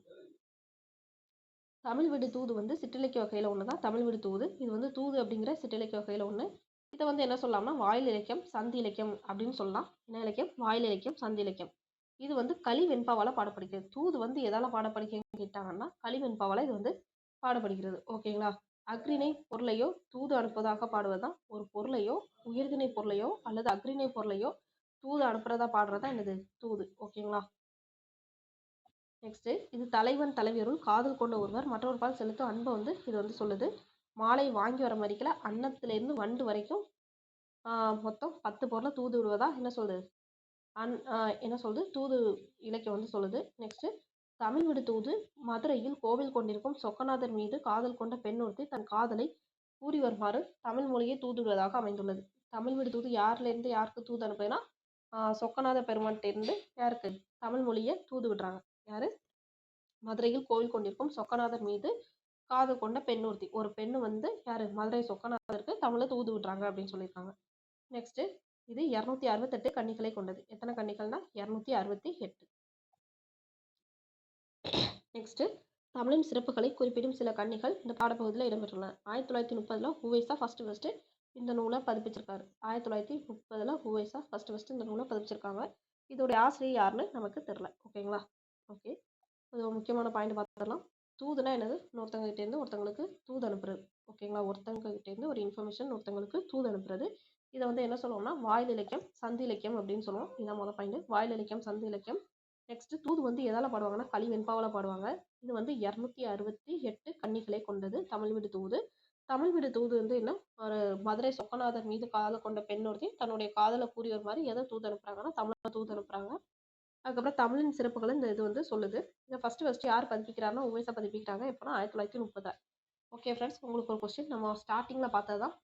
தமிழ் விடு தூது வந்து சிற்றிலக்கிய வகையில் ஒன்று தான் தமிழ் விடு தூது. இது வந்து தூது அப்படிங்கிற சிற்றிலக்கிய வகையில் ஒன்று. இதை வந்து என்ன சொல்லலாம்னா வாயில் இலக்கியம் சந்தி இலக்கியம் அப்படின்னு சொல்லலாம். என்ன இலக்கியம்? வாயில் இலக்கியம் சந்தி இலக்கியம். இது வந்து களி வெண்பாவால் பாடப்படுகிறது. தூது வந்து எதால் பாடப்படுகிறதுன்னு கேட்டாங்கன்னா களி வெண்பாவால் இது வந்து பாடப்படுகிறது. ஓகேங்களா? அக்ரிணை பொருளையோ தூது அனுப்புவதாக பாடுவதுதான் ஒரு பொருளையோ உயர்திணை பொருளையோ அல்லது அக்ரிணை பொருளையோ தூது அனுப்புறதா பாடுறதா என்னது தூது. ஓகேங்களா? நெக்ஸ்ட் இது தலைவன் தலைவியருள் காதல் கொண்ட ஒருவர் மற்றொரு பால் செலுத்தும் அன்பை வந்து இது வந்து சொல்லுது. மாலை வாங்கி வர மறிக்கல அன்னத்திலேருந்து வண்டு வரைக்கும் மொத்தம் 10 பொருளை தூது விடுவதா என்ன சொல்லுது என்ன சொல்லுது தூது இலக்கியம் வந்து சொல்லுது. நெக்ஸ்ட் தமிழ் விடு தூது மதுரையில் கோவில் கொண்டிருக்கும் சொக்கநாதர் மீது காதல் கொண்ட பெண் ஒருத்தி தன் காதலை கூறி வருமாறு தமிழ் மொழியை தூது விடுவதாக அமைந்துள்ளது. தமிழ் விடு தூது யாருலேருந்து யாருக்கு தூது அனுப்புதுன்னா சொக்கநாத பெருமான்கிட்ட இருந்து யாருக்கு தமிழ் மொழியை தூது விடுறாங்க. யாரு? மதுரையில் கோவில் கொண்டிருக்கும் சொக்கநாதர் மீது காதல் கொண்ட பெண் ஒருத்தி. ஒரு பெண்ணு வந்து யாரு? மதுரை சொக்கநாதருக்கு தமிழை தூது விடுறாங்க அப்படின்னு சொல்லியிருக்காங்க. நெக்ஸ்ட் இது 268 கன்னிகளை கொண்டது. எத்தனை கன்னிகள்னா 268. நெக்ஸ்ட் தமிழின் சிறப்புகளை குறிப்பிடும் சில கன்னிகள் இந்த பாடப்பகுதியில் இடம்பெற்றுள்ளன. 1930 ஹுவைசா ஃபர்ஸ்ட் இந்த நூலை பதிப்பிச்சிருக்காரு. 1930 ஹுவைசா ஃபர்ஸ்ட் இந்த நூலை பதிப்பிச்சிருக்காங்க. இதோடைய ஆசிரியர் யாருன்னு நமக்கு தெரியல. ஓகேங்களா? ஓகே, அது ஒரு முக்கியமான பாயிண்ட் பார்த்துடலாம். தூதுனா என்னது? இன்னொருத்தங்க கிட்டேருந்து ஒருத்தங்களுக்கு தூது அனுப்புறது. ஓகேங்களா? ஒருத்தங்க கிட்டேருந்து ஒரு இன்ஃபர்மேஷன் ஒருத்தங்களுக்கு தூது அனுப்புறது. இதை வந்து என்ன சொல்லுவோம்னா வாயில் இலக்கியம் சந்தி இலக்கியம் அப்படின்னு சொல்லுவோம். இதான் முதல் பாயிண்ட், வாயில் இலக்கியம் சந்தி இலக்கியம். நெக்ஸ்ட் தூது வந்து எதால் பாடுவாங்கன்னா களி வெண்பாவால் பாடுவாங்க. இது வந்து 268 கன்னிகளை கொண்டது தமிழ் விடு தூது. தமிழ் விடு தூது வந்து என்ன ஒரு மதுரை சொக்கநாதர் மீது காதல் கொண்ட பெண் ஒருத்தி தன்னுடைய காதலை கூறி ஒரு மாதிரி எதை தூது அனுப்புறாங்கன்னா தமிழை தூது அனுப்புறாங்க. அதுக்கப்புறம் தமிழின் சிறப்புகளை இந்த இது வந்து சொல்லுது. இதை ஃபர்ஸ்ட் யார் பதிப்பிக்கிறாருன்னா உவைசா பதிப்பிக்கிறாங்க. எப்போனா 1930. ஓகே ஃப்ரெண்ட்ஸ், உங்களுக்கு ஒரு கொஸ்டின். நம்ம ஸ்டார்டிங்கில் பார்த்தது தான்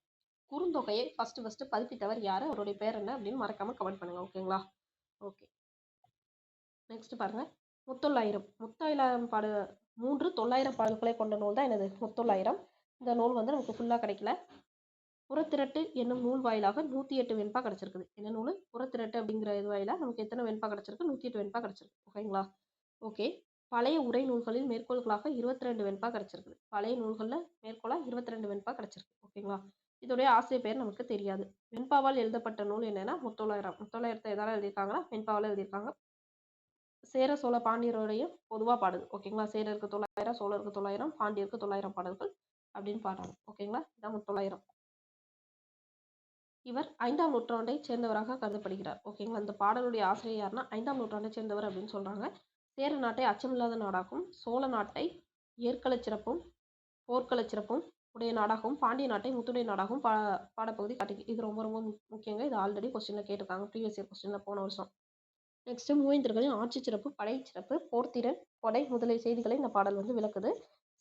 குறுந்தொகையை ஃபர்ஸ்ட் பதிப்பித்தவர் யார், அவருடைய பேர் என்ன அப்படின்னு மறக்காமல் கமெண்ட் பண்ணுங்கள். ஓகேங்களா? ஓகே, நெக்ஸ்ட் பாருங்க முத்தொள்ளாயிரம் பாடு 900 பாடல்களை கொண்ட நூல் தான் என்னது முத்தொள்ளாயிரம். இந்த நூல் வந்து நமக்கு ஃபுல்லாக கிடைக்கல. புறத்திரட்டு என்னும் நூல் வாயிலாக 108 வெண்பா கிடைச்சிருக்குது. என்ன நூல்? புறத்திரட்டு அப்படிங்கிற இது வாயிலாக நமக்கு எத்தனை வெண்பா கிடைச்சிருக்கு? 108 வெண்பா கிடைச்சிருக்கு. ஓகேங்களா? ஓகே, பழைய உரை நூல்களில் மேற்கோள்களாக 22 வெண்பா கிடைச்சிருக்குது. பழைய நூல்களில் மேற்கோளாக 22 வெண்பா கிடைச்சிருக்கு. ஓகேங்களா? இதோடைய ஆசிரியர் பேர் நமக்கு தெரியாது. வெண்பாவால் எழுதப்பட்ட நூல் என்னன்னா முத்தொள்ளாயிரத்தை எதால எழுதியிருக்காங்கன்னா வெண்பாவால் எழுதியிருக்காங்க. சேர சோழ பாண்டியருடைய பொதுவாக பாடுது. ஓகேங்களா? சேரருக்கு 900, சோழருக்கு 900, பாண்டியருக்கு 900 பாடல்கள் அப்படின்னு பாடுறாங்க. ஓகேங்களா? இதான் முத்தொள்ளாயிரம். இவர் 5ஆம் நூற்றாண்டை சேர்ந்தவராக கருதப்படுகிறார். ஓகேங்களா? இந்த பாடலுடைய ஆசிரியர் யாருன்னா 5ஆம் நூற்றாண்டை சேர்ந்தவர் அப்படின்னு சொல்றாங்க. சேர நாட்டை அச்சமில்லாத நாடாகவும் சோழ நாட்டை ஏற்களச் சிறப்பும் போர்க்களச் சிறப்பும் உடைய நாடாகவும் பாண்டிய நாட்டை முத்துடைய நாடாகவும் பாடப்பகுதி காட்டி. இது ரொம்ப ரொம்ப முக்கியங்க. இது ஆல்ரெடி கொஸ்டினில் கேட்டிருக்காங்க, ப்ரீவியஸ் இயர் கொஸ்டினில் போன வருஷம். நெக்ஸ்ட் மூவேந்தர்களின் ஆட்சி சிறப்பு படை சிறப்பு போர்த்திறன் கொடை முதலிய செய்திகளை இந்த பாடல் வந்து விளக்குது.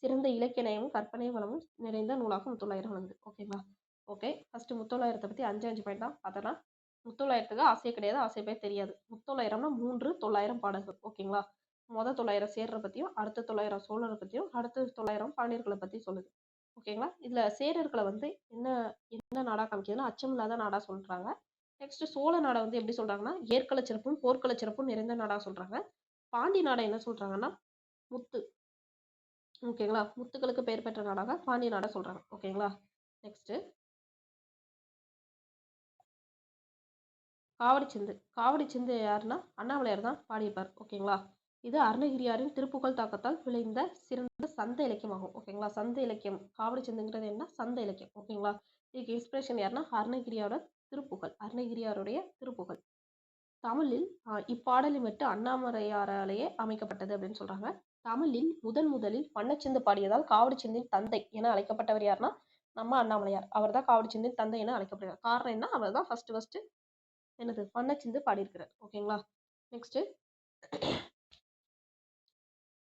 சிறந்த இலக்கிய நயமும் கற்பனை வளமும் நிறைந்த நூலாக முத்தொள்ளாயிரம் வந்தது. ஓகேங்களா? ஓகே, ஃபர்ஸ்ட் முத்தொள்ளாயிரத்தை பற்றி 5 பாயிண்ட் தான் பார்த்தலாம். முத்தொள்ளாயிரத்துக்கு ஆசையே கிடையாது, ஆசை பேர் தெரியாது. முத்தொள்ளாயிரம்னா 3 900 பாடல்கள். ஓகேங்களா? மொத 900 சேரரை பத்தியும், அடுத்த 900 சோழரை பத்தியும், அடுத்த 900 பாண்டியர்களை பத்தி சொல்லுது. ஓகேங்களா? இதுல சேரர்களை வந்து என்ன என்ன நாடா காமிக்குதுன்னா அச்சமில்லாத நாடா சொல்றாங்க. நெக்ஸ்ட் சோழ நாடை வந்து எப்படி சொல்றாங்கன்னா ஏற்கள சிறப்பும் போர்க்கள சிறப்பும் நிறைந்த நாடா சொல்றாங்க. பாண்டி நாடை என்ன சொல்றாங்கன்னா முத்து. ஓகேங்களா? முத்துக்களுக்கு பெயர் பெற்ற நாடாக பாண்டிய நாடை சொல்றாங்க. ஓகேங்களா? நெக்ஸ்ட் காவடிச்சிந்து. காவடிச்சிந்து யாருன்னா அண்ணாமலையார் தான் பாடியிருப்பார். ஓகேங்களா? இது அருணகிரியாரின் திருப்புகழ் தாக்கத்தால் விளைந்த சிறந்த சந்த இலக்கியமாகும். ஓகேங்களா? சந்த இலக்கியம் காவடிச்சிந்துங்கிறது என்ன சந்த இலக்கியம். ஓகேங்களா? இதுக்கு இன்ஸ்பிரேஷன் யாருன்னா அருணகிரியாரோட திருப்புகழ். அருணகிரியாருடைய திருப்புகழ் தமிழில் இப்பாடலின் வெட்டு அண்ணாமலையாராலேயே அமைக்கப்பட்டது அப்படின்னு சொல்றாங்க. தமிழில் முதலில் பண்ணச்சிந்து பாடியதால் காவடிச்சிந்தின் தந்தை என அழைக்கப்பட்டவர் யாருன்னா நம்ம அண்ணாமலையார். அவர் தான் காவடிச்சிந்தின் தந்தை என அழைக்கப்படுகிறார். காரணம் என்ன? அவர் தான் ஃபர்ஸ்ட் என்னது பண்ணச்சிந்து பாடியிருக்கிறார். ஓகேங்களா? நெக்ஸ்ட்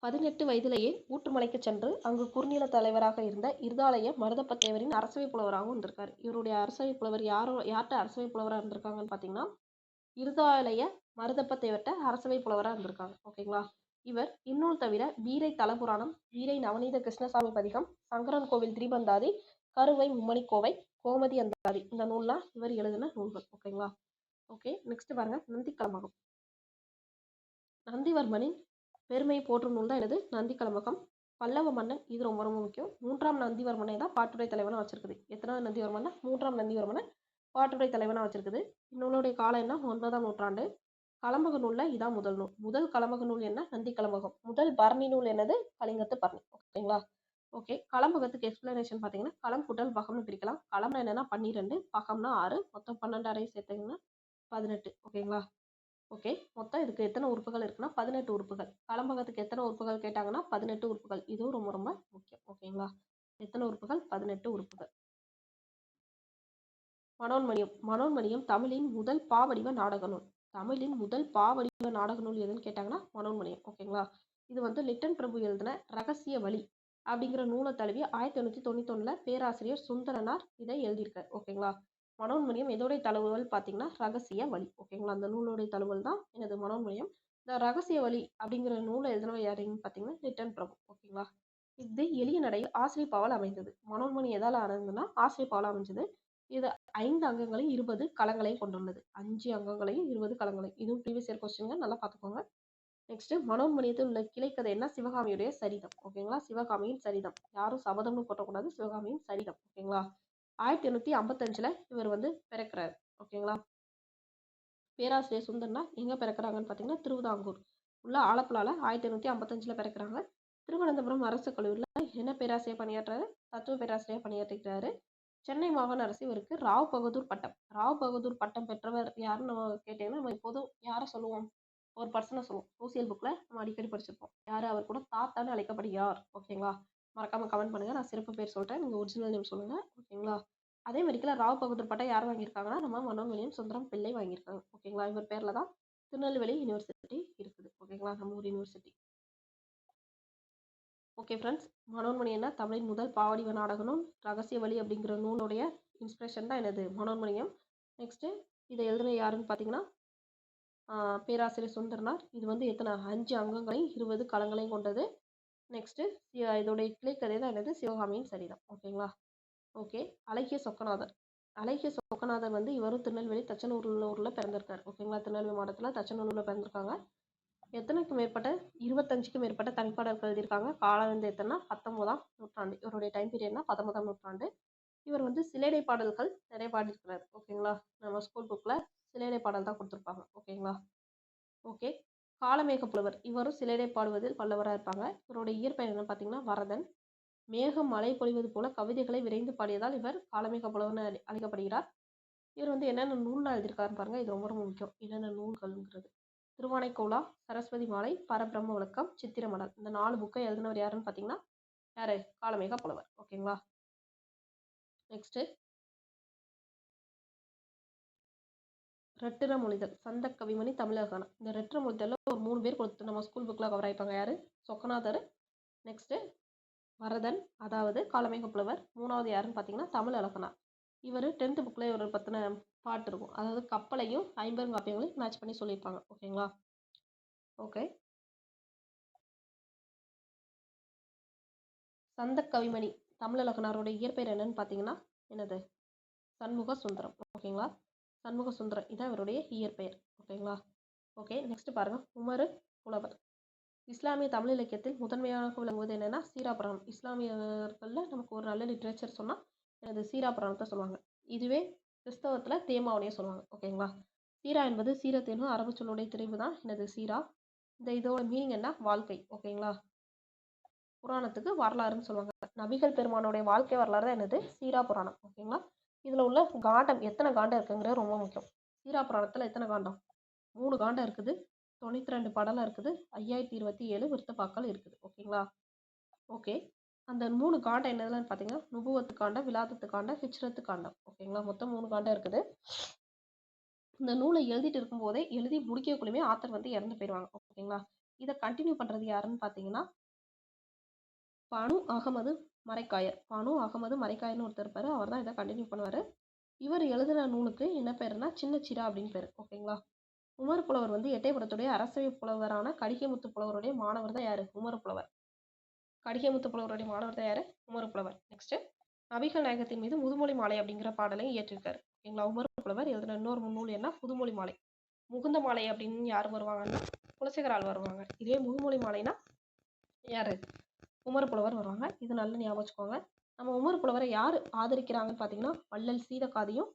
18 வயதிலேயே ஊற்றுமலைக்கு சென்று அங்கு குறுநில தலைவராக இருந்த இருதாலய மருதப்பத்தேவரின் அரசவை புலவராகவும் இருந்திருக்காரு. இவருடைய அரசவை புலவர் யார்கிட்ட அரசவை புலவராக இருந்திருக்காங்கன்னு பார்த்தீங்கன்னா இருதாலய மருதப்பத்தேவர்கிட்ட அரசவை புலவராக இருந்திருக்காங்க. ஓகேங்களா? இவர் இந்நூல் தவிர வீரை தலபுராணம், வீரை நவநீத கிருஷ்ணசாமி பதிகம், சங்கரன் கோவில் திரிபந்தாதி, கருவை மும்மணி கோவை, கோமதி அந்தாதி இந்த நூல்லாம் இவர் எழுதின நூல்கள். ஓகேங்களா? ஓகே, நெக்ஸ்ட் பாருங்க நந்திக்கலமகம். நந்திவர்மனின் பெருமையை போற்றும் நூல் தான் என்னது நந்திக்கலமகம். பல்லவ மன்னன், இது ரொம்ப ரொம்ப முக்கியம், 3ஆம் நந்திவர்மனை தான் பாட்டுடை தலைவனா வச்சிருக்குது. எத்தனாவது நந்திவர்மன்னா 3ஆம் நந்திவர்மனை பாட்டுடை தலைவனா வச்சிருக்குது. இந்நூலுடைய காலம் என்ன 9ஆம் நூற்றாண்டு. கலம்பக நூல்ல இதான் முதல் நூல். முதல் கலம்பக நூல் என்ன நந்தி கலம்பகம். முதல் பரணி நூல் என்னது கலிங்கத்து பரணி. ஓகேங்களா? ஓகே, கலம்பகத்துக்கு எக்ஸ்பிளனேஷன் பார்த்தீங்கன்னா களம் கூட்டல் பகம்னு பிரிக்கலாம். களம்னா என்னன்னா 12, பகம்னா 6, மொத்தம் 12 அறை சேர்த்தீங்கன்னா 18. ஓகேங்களா? ஓகே, மொத்தம் இதுக்கு எத்தனை உறுப்புகள் இருக்குன்னா 18 உறுப்புகள். கலம்பகத்துக்கு எத்தனை உறுப்புகள் கேட்டாங்கன்னா 18 உறுப்புகள். இதுவும் ரொம்ப ரொம்ப முக்கியம். ஓகேங்களா? எத்தனை உறுப்புகள்? 18 உறுப்புகள். மனோன்மணியம். மனோன்மணியம் தமிழின் முதல் பாவடிவ நாடக நூல். தமிழின் முதல் பாவடிவ நாடக நூல் எதுன்னு கேட்டாங்கன்னா மனோன்மணியம். ஓகேங்களா? இது வந்து லிட்டன் பிரபு எழுதின ரகசிய வழி அப்படிங்கிற நூலை தழுவி 1891 பேராசிரியர் சுந்தரனார் இதை எழுதியிருக்கார். ஓகேங்களா? மனோன்மணியம் எதோடைய தழுவல் பார்த்தீங்கன்னா ரகசிய வழி. ஓகேங்களா? அந்த நூலுடைய தழுவல் தான் எனது மனோன்மணியம். இந்த ரகசிய வழி அப்படிங்கிற நூலை எழுதினவர் யாருன்னு பார்த்தீங்கன்னா லிட்டன் பிரபு. ஓகேங்களா? இது எளிய நடையில் ஆசிரியப்பாவால் அமைந்தது. மனோன்மணி எதால் ஆனதுன்னா ஆசிரியப்பாவால் அமைஞ்சது. இது 5 அங்கங்களையும் 20 களங்களையும் கொண்டுள்ளது. 5 அங்கங்களையும் 20 களங்களையும். இதுவும் ப்ரீவியஸ் இயர் கொஸ்டின் நல்லா பார்த்துக்கோங்க. நெக்ஸ்ட் மனோன்மணியத்தில் உள்ள கிளைக்கதை என்ன சிவகாமியுடைய சரிதம். ஓகேங்களா? சிவகாமியின் சரிதம். யாரும் சபதம்னு போட்டக்கூடாது, சிவகாமியின் சரிதம். ஓகேங்களா? 1855 இவர் வந்து பிறக்கிறார். ஓகேங்களா? பேராசிரியர் சுந்தர்னா எங்க பிறக்கிறாங்கன்னு பார்த்தீங்கன்னா திருவிதாங்கூர் உள்ள ஆலப்புழால 1855 பிறக்கிறாங்க. திருவனந்தபுரம் அரசு கல்லூரியில் என்ன பேராசிரியர் பணியாற்றுறாரு? தத்துவ பேராசிரியர் பணியாற்றுகிறாரு. சென்னை மாகாண அரசு இவருக்கு ராவ் பகதூர் பட்டம். ராவ் பகதூர் பட்டம் பெற்றவர் யாருன்னு நம்ம கேட்டீங்கன்னா நம்ம எப்போதும் யாரை சொல்லுவோம்? ஒரு பர்சனை சொல்லுவோம். சோசியல் புக்கில் நம்ம அடிக்கடி படிச்சிருப்போம். யார்? அவர் கூட தாத்தான்னு அழைக்கப்படுகிறார். ஓகேங்களா? மறக்காம கமெண்ட் பண்ணுங்க. நான் சிறப்பு பேர் சொல்கிறேன், நீங்கள் ஒரிஜினல் நேம் சொல்லுங்க. ஓகேங்களா? அதே மாதிரிக்கெல்லாம் ராவ் பகதூர் பட்டம் யார் வாங்கியிருக்காங்கன்னா நம்ம மனோன்மணியம் சுந்தரம் பிள்ளை வாங்கியிருக்காங்க. ஓகேங்களா? இவர் பேரில் தான் திருநெல்வேலி யூனிவர்சிட்டி இருக்குது. ஓகேங்களா? நம்ம ஊர் யூனிவர்சிட்டி. ஓகே ஃப்ரெண்ட்ஸ், மனோன்மணி என்ன தமிழின் முதல் பாவடிவ நாடக நூல் ரகசிய வழி அப்படிங்கிற நூலுடைய இன்ஸ்பிரேஷன் தான் என்னது மனோன்மணியம். நெக்ஸ்ட்டு இதை எழுதுன யாருன்னு பார்த்தீங்கன்னா பேராசிரியர் சுந்தரனார். இது வந்து எத்தனை 5 அங்கங்களையும் 20 களங்களையும் கொண்டது. நெக்ஸ்ட்டு இதோடைய கிளைக்கதை தான் என்னது சிவகாமியின் சரிதம். ஓகேங்களா? ஓகே, அழகிய சொக்கநாதர். அழகிய சொக்கநாதர் வந்து இவரும் திருநெல்வேலி தச்சனூரில் பிறந்திருக்காரு. ஓகேங்களா? திருநெல்வேலி மாவட்டத்தில் தச்சனூரில் பிறந்திருக்காங்க. எத்தனைக்கும் மேற்பட்ட 25க்கும் மேற்பட்ட தனிப்பாடல்கள் எழுதியிருக்காங்க. காலம் வந்து எத்தனைனா 19ஆம் நூற்றாண்டு. இவருடைய டைம் பீரியட்னா 19ஆம் நூற்றாண்டு. இவர் வந்து சிலேடை பாடல்கள் நிறைய பாடியிருக்கிறார். ஓகேங்களா? நம்ம ஸ்கூல் புக்கில் சிலேடை பாடல் தான் கொடுத்துருப்பாங்க. ஓகேங்களா? ஓகே, காலமேக புலவர். இவரும் சிலேடை பாடுவதில் வல்லவராக இருப்பாங்க. இவருடைய இயற்பெயர் என்ன பார்த்தீங்கன்னா வரதன். மேகம் மழை பொழிவது போல கவிதைகளை விரைந்து பாடியதால் இவர் காலமேக புலவர்னு அழைக்கப்படுகிறார். இவர் வந்து என்னென்ன நூல்லாம் எழுதியிருக்காருன்னு பாருங்க. இது ரொம்ப ரொம்ப முக்கியம். என்னென்ன நூல்கள்ங்கிறது திருவானைக்கோலா, சரஸ்வதி மாலை, பரபிரம்ம விளக்கம், சித்திரமடல் இந்த 4 புக்கை எழுதினவர் யாருன்னு பார்த்தீங்கன்னா யாரு? காலமேக புலவர். ஓகேங்களா? நெக்ஸ்ட் ரெட்டிர மொழிதல் சந்த கவிமணி தமிழகான. இந்த ரெட்டிர மொழிதல்ல ஒரு 3 பேர் கொடுத்து நம்ம ஸ்கூல் புக்கில் கவர் ஆயிப்பாங்க. யாரு? சொக்கநாதர். நெக்ஸ்ட் வரதன், அதாவது காலமேக புலவர். 3வது யாருன்னு பார்த்தீங்கன்னா தமிழ் அழகனார். இவர் 10th புக்கில் இவர் பற்றின பாட்டு இருக்கும். அதாவது கப்பலையும் ஐம்பெருங்காப்பியங்களையும் மேட்ச் பண்ணி சொல்லியிருப்பாங்க. ஓகேங்களா? ஓகே. சந்த கவிமணி தமிழழகனாரோட இயற்பெயர் என்னன்னு பார்த்தீங்கன்னா என்னது? சண்முக சுந்தரம். ஓகேங்களா? சண்முக சுந்தரம் இதான் இவருடைய இயற்பெயர். ஓகேங்களா? ஓகே. நெக்ஸ்ட் பாருங்க. உமறு புலவர். இஸ்லாமிய தமிழ் இலக்கியத்தில் முதன்மையாக விளங்குவது என்னன்னா சீராபுராணம். இஸ்லாமியர்களில் நமக்கு ஒரு நல்ல லிட்ரேச்சர் சொன்னால் எனது சீராபுராணத்தை சொல்லுவாங்க. இதுவே கிறிஸ்தவத்தில் தேமாவனையே சொல்லுவாங்க. ஓகேங்களா? சீரா என்பது சீரத் என்னும் அரபு சொல்லுடைய திரிவு தான் எனது சீரா. இதோட மீனிங் என்ன? வாழ்க்கை. ஓகேங்களா? புராணத்துக்கு வரலாறுன்னு சொல்லுவாங்க. நபிகள் பெருமானுடைய வாழ்க்கை வரலாறு தான் என்னது? சீரா புராணம். ஓகேங்களா? இதில் உள்ள காண்டம் எத்தனை காண்டம் இருக்குங்கிறது ரொம்ப முக்கியம். சீரா புராணத்தில் எத்தனை காண்டம்? 3 காண்டம் இருக்குது. 92 படலம் இருக்குது. 5027 விருத்தப்பாக்கள் இருக்குது. ஓகேங்களா? ஓகே. அந்த 3 காண்டம் என்னதுன்னு பார்த்தீங்கன்னா நுபுவத்து காண்டம், விலாதத்து காண்டம், ஹிஜ்ரத்து காண்டம். ஓகேங்களா? மொத்தம் 3 காண்டம் இருக்குது. இந்த நூலை எழுதிட்டு இருக்கும்போதே எழுதி முடிக்கக்குள்ளேயுமே ஆத்தர் வந்து இறந்து போயிடுவாங்க. ஓகேங்களா? இதை கண்டினியூ பண்ணுறது யாருன்னு பார்த்தீங்கன்னா பானு அகமது மரைக்காயர். பானு அகமது மரைக்காயர்னு ஒருத்தர் இருப்பார். அவர் தான் இதை கண்டினியூ பண்ணுவார். இவர் எழுதின நூலுக்கு என்ன பேருன்னா சின்ன சிரா அப்படின்னு பேர். ஓகேங்களா? உமர் புலவர் வந்து எட்டயபுரத்துடைய அரசவை புலவரான கடிகைமுத்து புலவருடைய மாணவர் தான் யாரு? உமர் புலவர். கடிகைமுத்து புலவருடைய மாணவர் தான் யாரு? உமர் புலவர். நெக்ஸ்ட் நபிகள் நாயகத்தின் மீது முதுமொழி மாலை அப்படிங்கிற பாடலை இயற்றிருக்காரு. ஓகேங்களா? உமர் புலவர் எழுதின இன்னொரு முன்னூல் என்ன? முதுமொழி மாலை. முகுந்த மாலை அப்படின்னு யார் வருவாங்கன்னா குலசேகரால் வருவாங்க. இதே முதுமொழி மாலைனா யாரு? உமர் புலவர் வருவாங்க. இது நல்ல ஞாபகம் வச்சுக்கோங்க. நம்ம உமர் புலவரை யார் ஆதரிக்கிறாங்கன்னு பார்த்தீங்கன்னா வள்ளல் சீதக்காதியும்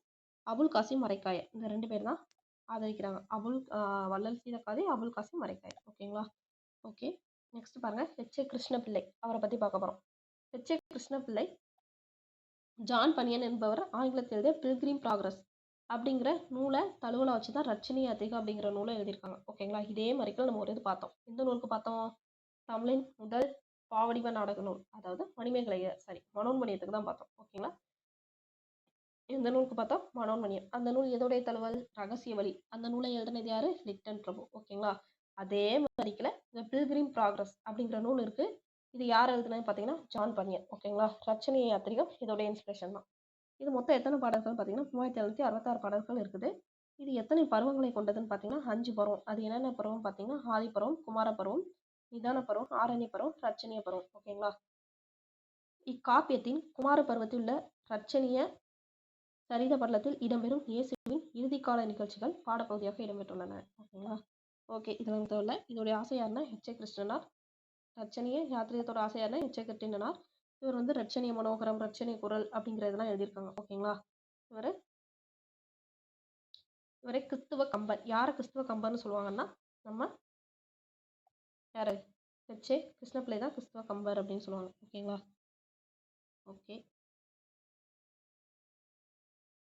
அபுல் காசிம் மரைக்காயர். இந்த 2 பேர் தான் ஆதரிக்கிறாங்க. வள்ளல் சீதக்காதி, அபுல் காசிம் மரைக்காயர். ஓகேங்களா? ஓகே. நெக்ஸ்ட் பாருங்க. ஹெச்.ஏ. கிருஷ்ணபிள்ளை. அவரை பற்றி பார்க்க போகிறோம். ஹெச்.ஏ. கிருஷ்ணபிள்ளை ஜான் பனியன் என்பவர் ஆங்கிலத்தில் எழுதிய பில்கிரிம் ப்ராக்ரஸ் அப்படிங்கிற நூலை தழுவலை வச்சு தான் ரட்சணி அதிகம் அப்படிங்கிற நூலை எழுதியிருக்காங்க. ஓகேங்களா? இதே மாதிரிக்கு நம்ம ஒரு இது பார்த்தோம். எந்த நூலுக்கு பார்த்தோம்? தமிழின் முதல் பாவடிவ நாடக நூல், அதாவது மனோன்மணியத்துக்கு தான் பார்த்தோம். ஓகேங்களா? எந்த நூலுக்கு பார்த்தோம்? மனோன்மணியம். அந்த நூல் எதோடைய தழுவல்? ரகசிய வழி. அந்த நூலை எழுதினது யாரு? லிட்டன் பிரபு. ஓகேங்களா? அதே மாதிரிக்கல இந்த பில்கிரிம் ப்ராக்ரஸ் அப்படிங்கிற நூல் இருக்கு. இது யார் எழுதுனது பார்த்தீங்கன்னா ஜான் பனியன். ஓகேங்களா? ரட்சணி யாத்திரிகம் இதோட இன்ஸ்பிரேஷன் தான். இது மொத்தம் எத்தனை பாடல்கள் பார்த்தீங்கன்னா 3766 பாடல்கள் இருக்குது. இது எத்தனை பருவங்களை கொண்டதுன்னு பார்த்தீங்கன்னா 5 பருவம். அது என்னென்ன பருவம் பார்த்தீங்கன்னா ஆதி பருவம், குமார பருவம், நிதான பருவம், ஆரண்ய பருவம், ரட்சணிய பருவம். ஓகேங்களா? இக்காப்பியத்தின் குமார பருவத்தில் உள்ள ரட்சணிய சரித படலத்தில் இடம்பெறும் இயேசுவின் இறுதிக்கால நிகழ்ச்சிகள் பாடப்பகுதியாக இடம்பெற்றுள்ளன. ஓகேங்களா? ஓகே. இது நமக்கு தேவையில்ல. இதோடைய ஆசையார்னா ஹெச்.ஏ. கிருஷ்ணனார். ரட்சணிய யாத்திரியத்தோட ஆசையார்னா ஹெச்.ஏ. கிருட்டிணனார். இவர் வந்து ரட்சணிய மனோகரம், ரட்சணிய குரல் அப்படிங்கிறதெல்லாம் எழுதியிருக்காங்க. ஓகேங்களா? இவரை கிறிஸ்துவ கம்பர். யாரை கிறிஸ்துவ கம்பர்னு சொல்லுவாங்கன்னா நம்ம யாரு? ஹெச்.ஏ. கிருஷ்ணபிள்ளை தான் கிறிஸ்துவ கம்பர் அப்படின்னு சொல்லுவாங்க. ஓகேங்களா? ஓகே.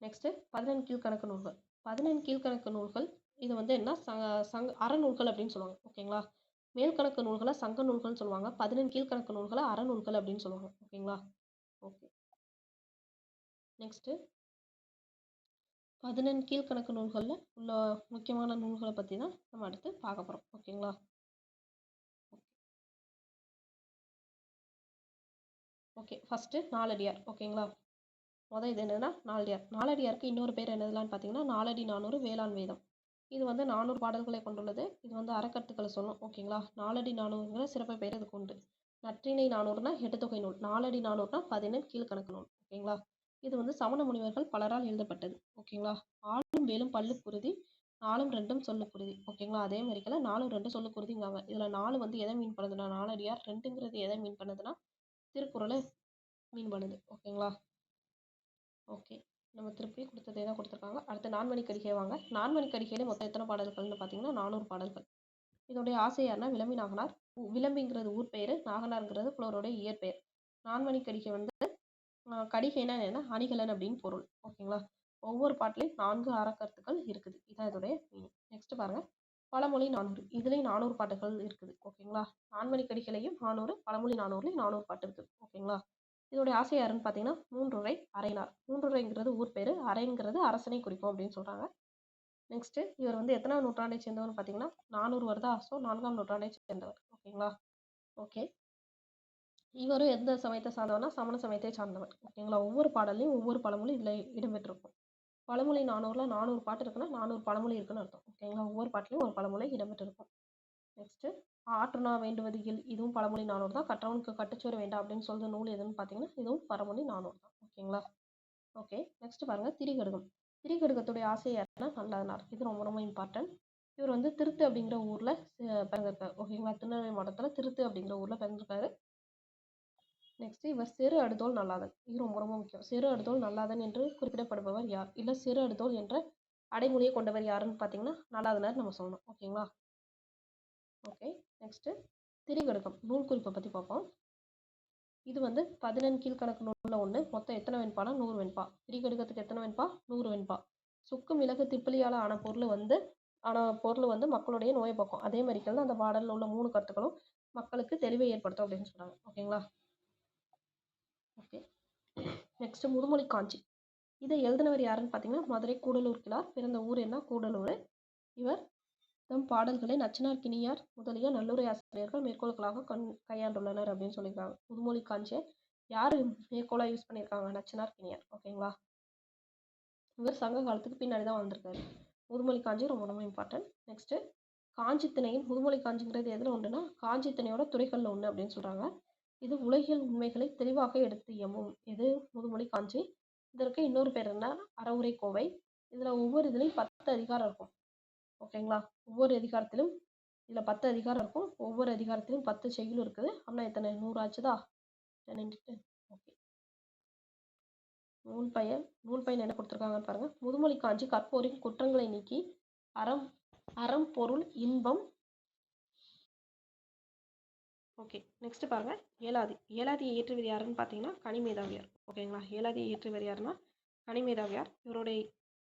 நெக்ஸ்ட் 14 கீழ்கணக்கு நூல்கள். 14 கீழ்கணக்கு நூல்கள் இது வந்து என்ன அறநூல்கள் அப்படின்னு சொல்லுவாங்க. ஓகேங்களா? மேல்கணக்கு நூல்களை சங்க நூல்கள்னு சொல்லுவாங்க. 14 கீழ்கணக்கு நூல்களை அறநூல்கள் அப்படின்னு சொல்லுவாங்க. ஓகேங்களா? ஓகே. நெக்ஸ்ட் 14 கீழ்கணக்கு நூல்களில் உள்ள முக்கியமான நூல்களை பற்றி தான் நம்ம அடுத்து பார்க்க போகிறோம். ஓகேங்களா? ஓகே. ஃபஸ்ட்டு நாலடியார். ஓகேங்களா? இது என்னன்னா நாலடியார். நாலடியாருக்கு இன்னொரு பேர் என்னதுலான்னு பார்த்தீங்கன்னா நாலடி 400 வேளாண் வேதம். இது வந்து 400 பாடல்களை கொண்டுள்ளது. இது வந்து அறக்கருத்துக்களை சொல்லும். ஓகேங்களா? நாலடி 400ங்கிற சிறப்பு பெயர் இதுக்கு உண்டு. நற்றிணை 400னா 8 தொகை நூல். நாலடி 400னா 14 கீழ்கணக்கு நூல். ஓகேங்களா? இது வந்து சமண முனிவர்கள் பலரால் எழுதப்பட்டது. ஓகேங்களா? ஆளும் வேலும் பல்லு குருதி, 4ம் 2ம் சொல்லு குருதி. ஓகேங்களா? அதே மாதிரிக்கல 4ம் 2 சொல்லு குருதிங்காங்க. இதில் 4 வந்து எதை மீன் பண்ணுதுன்னா நாலடியார், 2ங்கிறது எதை மீன் பண்ணுதுன்னா திருக்குறளை மீன் பண்ணுது. ஓகேங்களா? ஓகே. நம்ம திருப்பி கொடுத்ததே தான் கொடுத்துருக்காங்க. அடுத்து நான்மணிக்கடிகை வாங்க. நான்மணிக்கடிகையில் மொத்தம் எத்தனை பாடல்கள்னு பார்த்தீங்கன்னா 400 பாடல்கள். இதோடைய ஆசையார்னா விளம்பி நாகனார். விளம்பிங்கிறது ஊர் பெயர், நாகனார்ங்கிறது புலவருடைய இயற்பெயர். நான்மணிக்கடிகை வந்து கடிகைனா என்ன? அணிகலன் அப்படின்னு பொருள். ஓகேங்களா? ஒவ்வொரு பாட்டிலையும் 4 அறக்கருத்துக்கள் இருக்குது. இதான் இதோடைய மீனிங். நெக்ஸ்ட் பாருங்க. பழமொழி 400. இதுலேயும் 400 பாட்டுகள் இருக்குது. ஓகேங்களா? நான்மணிக்கடிகையிலையும் 400, பழமொழி 400லையும் 400 பாட்டு இருக்குது. ஓகேங்களா? இதோடைய ஆசை யாருன்னு பார்த்தீங்கன்னா மூன்றுரை அரையனார். மூன்றுரைங்கிறது ஊர் பேர், அரைங்கிறது அரசனை குறிக்கும் அப்படின்னு சொல்கிறாங்க. நெக்ஸ்ட்டு இவர் வந்து எத்தனாவது நூற்றாண்டை சேர்ந்தவர்னு பார்த்தீங்கன்னா 400 வருதா? ஸோ 4ஆம் நூற்றாண்டை சேர்ந்தவர். ஓகேங்களா? ஓகே. இவரும் எந்த சமயத்தை சார்ந்தவர்னா சமண சமயத்தை சார்ந்தவர். ஓகேங்களா? ஒவ்வொரு பாடல்லையும் ஒவ்வொரு பழமொழி இதில் இடம்பெற்றிருக்கும். பழமொழி 400ல் 400 பாட்டு இருக்குன்னா 400 பழமொழி இருக்குன்னு அர்த்தம். ஓகேங்களா? ஒவ்வொரு பாட்டுலையும் ஒரு பழமொழி இடம்பெற்றிருக்கும். நெக்ஸ்ட்டு ஆற்றுணா வேண்டுவது இல், இதுவும் பழமொழி 400 தான். கற்றவனுக்கு கட்டுச்சோறு வேண்டாம் அப்படின்னு சொல்ற நூல் எதுன்னு பார்த்தீங்கன்னா இதுவும் பழமொழி 400 தான். ஓகேங்களா? ஓகே, நெக்ஸ்ட் பாருங்க திரிகடுகம். திரிகடுகத்துடைய ஆசிரியர் யாருன்னா நல்லாதனார். இது ரொம்ப ரொம்ப இம்பார்ட்டன்ட். இவர் வந்து திருத்து அப்படிங்கிற ஊர்ல பிறந்திருக்காரு. ஓகேங்களா? திருநெல்வேலி மாவட்டத்துல திருத்து அப்படிங்கிற ஊர்ல பிறந்திருக்காரு. நெக்ஸ்ட் இவர் செரு அடுதோல் நல்லாதன். இது ரொம்ப ரொம்ப முக்கியம். செரு அடுதோல் நல்லாதன் என்று குறிப்பிடப்படுபவர் யார்? இல்ல செரு அடுதோல் என்ற அடைமொழியை கொண்டவர் யாருன்னு பார்த்தீங்கன்னா நல்லாதனார் நம்ம சொல்லணும். ஓகேங்களா? ஓகே, நெக்ஸ்ட் திரிகடுகம் நூல் குறிப்பை பற்றி பார்ப்போம். இது வந்து 14 கீழ்கணக்கு நூலில் ஒன்று. மொத்தம் எத்தனை வெண்பானா 100 வெண்பா. திரிகடுகத்துக்கு எத்தனை வெண்பா? 100 வெண்பா. சுக்கு மிளகு திப்பிலியால் ஆன பொருள் வந்து மக்களுடைய நோயை போக்கும். அதே மாதிரி அந்த பாடலில் உள்ள 3 கருத்துக்களும் மக்களுக்கு தெளிவை ஏற்படுத்தும் அப்படின்னு சொல்றாங்க. ஓகேங்களா? ஓகே, நெக்ஸ்ட் முதுமொழி காஞ்சி. இதை எழுதினவர் யாருன்னு பார்த்தீங்கன்னா மதுரை கூடலூர் கிழார். பிறந்த ஊர் என்ன? கூடலூர். இவர் தம் பாடல்களை நச்சினார், கிணியார் முதலிய நல்லுரை ஆசிரியர்கள் மேற்கோள்களாக கையாண்டுள்ளனர் அப்படின்னு சொல்லியிருக்காங்க. முதுமொழி காஞ்சியை யார் மேற்கோளாக யூஸ் பண்ணியிருக்காங்க? நச்சினார், கிணியார். ஓகேங்களா? இவர் சங்க காலத்துக்கு பின்னாடி தான் வந்திருக்காரு. முதுமொழி காஞ்சி ரொம்ப ரொம்ப இம்பார்ட்டன்ட். நெக்ஸ்ட்டு காஞ்சி திணையின் முதுமொழி காஞ்சிங்கிறது எதில் ஒன்றுனா காஞ்சி திணையோட துறைகளில் ஒன்று அப்படின்னு சொல்கிறாங்க. இது உலகியல் உண்மைகளை தெளிவாக எடுத்து இயம்பும். இது முதுமொழி காஞ்சி. இதற்கு இன்னொரு பேர் என்ன? அறவுரை கோவை. இதில் ஒவ்வொரு இதுலையும் 10 அதிகாரம் இருக்கும். ஓகேங்களா? ஒவ்வொரு அதிகாரத்திலும் இதில் 10 அதிகாரம் இருக்கும். ஒவ்வொரு அதிகாரத்திலும் 10 செய்யுள் இருக்குது. அப்படின்னா எத்தனை? 100 ஆச்சுதா? 10 ஓகே. நூல் பயன் என்ன கொடுத்துருக்காங்கன்னு பாருங்க. முதுமொழி காஞ்சி கற்போரின் குற்றங்களை நீக்கி அறம் பொருள் இன்பம். ஓகே, நெக்ஸ்ட் பாருங்க ஏலாதியை இயற்றுவர் யாருன்னு பார்த்தீங்கன்னா கனிமேதாவியார். ஓகேங்களா? ஏலாதியை இயற்றுவர் யாருன்னா கனிமேதாவியார். இவருடைய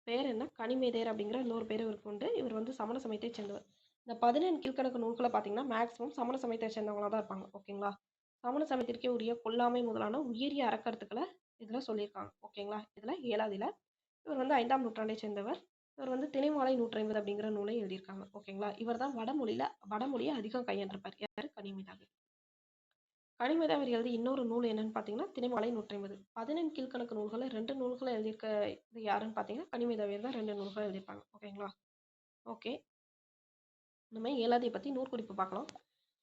பேர் என்ன? கனிமேதையர் அப்படிங்கிற இன்னொரு பேர் இவருக்கு உண்டு. இவர் வந்து சமண சமயத்தை சேர்ந்தவர். இந்த 14 கீழ்கணக்கு நூல்களை பார்த்தீங்கன்னா மேக்ஸிமம் சமண சமயத்தை சேர்ந்தவங்களா தான் இருப்பாங்க. ஓகேங்களா? சமண சமயத்திற்கே உரிய கொல்லாமை முதலான உயரிய அறக்கருத்துக்களை இதில் சொல்லியிருக்காங்க. ஓகேங்களா? இதில் ஏலாதியில் இவர் வந்து 5ஆம் நூற்றாண்டை சேர்ந்தவர். இவர் வந்து திணைமாலை 150 அப்படிங்கிற நூலை எழுதியிருக்காங்க. ஓகேங்களா? இவர் தான் வடமொழியை அதிகம் கையாண்டிருப்பார். யார்? கனிமேதாவியார். கனிமேதாவியார் எழுதி இன்னொரு நூல் என்னன்னு பார்த்தீங்கன்னா திணைமாலை 150. 14 கீழ்கணக்கு நூல்களை 2 நூல்களை எழுதியிருக்க யாருன்னு பார்த்தீங்கன்னா கனிமேதாவியார் தான் 2 நூல்களை எழுதியிருப்பாங்க. ஓகேங்களா? ஓகே, நம்ம ஏலாதியை பற்றி நூற்குறிப்பு பார்க்கலாம்.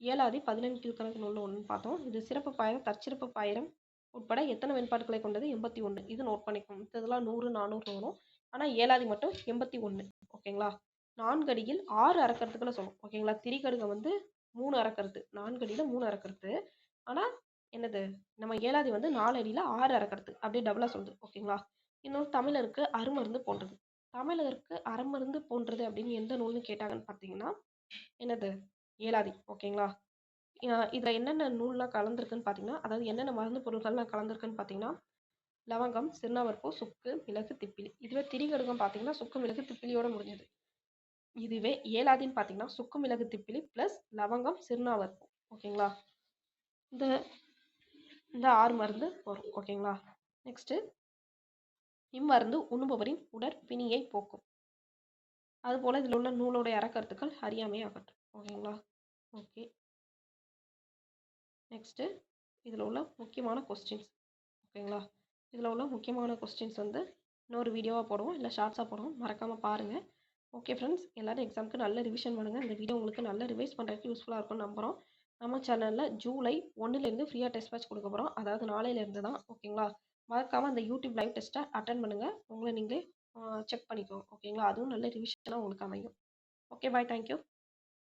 ஏலாதி 14 கீழ்கணக்கு நூலில் ஒன்று பார்த்தோம். இது சிறப்பு பாயிரம், தற்சிறப்பு பாயிரம் உட்பட எத்தனை வெண்பாடுகளை கொண்டது? 81. இது நோட் பண்ணிக்கணும். இதெல்லாம் 100, 400 வரும். ஆனால் ஏலாதி மட்டும் 81. ஓகேங்களா? 4 அடியில் 6 அறக்கருத்துக்களை சொல்லும். ஓகேங்களா? திரிகடுகம் வந்து 3 அறக்கருத்து. 4 அடியில் 3 அறக்கருத்து. ஆனால் என்னது நம்ம ஏலாதி வந்து 4 அடியில் 6 அறக்கருத்து. அப்படியே டபுளாக சொல்லுது. ஓகேங்களா? இன்னொரு தமிழருக்கு அருமருந்து போன்றது. தமிழருக்கு அறமருந்து போன்றது அப்படின்னு எந்த நூல்னு கேட்டாங்கன்னு பார்த்தீங்கன்னா என்னது? ஏலாதி. ஓகேங்களா? இதில் என்னென்ன நூல்லாம் கலந்துருக்குன்னு பார்த்தீங்கன்னா அதாவது என்னென்ன மருந்து பொருட்கள்லாம் கலந்துருக்குன்னு பார்த்தீங்கன்னா லவங்கம், சிறுநாவற்பூ, சுக்கு, மிளகு, திப்பிலி. இதுவே திரிகடுகம் பார்த்தீங்கன்னா சுக்கு, மிளகு, திப்பிலியோட முடிஞ்சது. இதுவே ஏலாதின்னு பார்த்தீங்கன்னா சுக்கு, மிளகு, திப்பிலி ப்ளஸ் லவங்கம், சிறுநாவற்பூ. ஓகேங்களா? இந்த 6 மருந்து வரும். ஓகேங்களா? நெக்ஸ்ட்டு இம்மருந்து உண்ணுபவரின் உடற்பிணியை போக்கும். அதுபோல் இதில் உள்ள நூலோடைய அறக்கருத்துக்கள் அறியாமை அகற்றும். ஓகேங்களா? ஓகே, நெக்ஸ்ட்டு இதில் உள்ள முக்கியமான கொஸ்டின்ஸ். ஓகேங்களா? இதில் உள்ள முக்கியமான கொஸ்டின்ஸ் வந்து இன்னொரு வீடியோவாக போடுவோம், இல்லை ஷார்ட்ஸாக போடுவோம். மறக்காமல் பாருங்கள். ஓகே ஃப்ரெண்ட்ஸ், எல்லோரும் எக்ஸாமுக்கு நல்ல ரிவிஷன் பண்ணுங்கள். இந்த வீடியோ உங்களுக்கு நல்ல ரிவைஸ் பண்ணுறதுக்கு யூஸ்ஃபுல்லாக இருக்கும்னு நம்புகிறோம். நம்ம சேனலில் ஜூலை 1லேருந்து ஃப்ரீயாக டெஸ்ட் பேட்ச் கொடுக்க போகிறோம். அதாவது நாளையிலேருந்து தான். ஓகேங்களா? மறக்காமல் அந்த யூடியூப் லைவ் டெஸ்ட்டை அட்டன் பண்ணுங்கள். உங்களை நீங்களே செக் பண்ணிக்கோங்க. ஓகேங்களா? அதுவும் நல்ல ரிவிஷனாக உங்களுக்கு அமையும். ஓகே, பாய், தேங்க்யூ.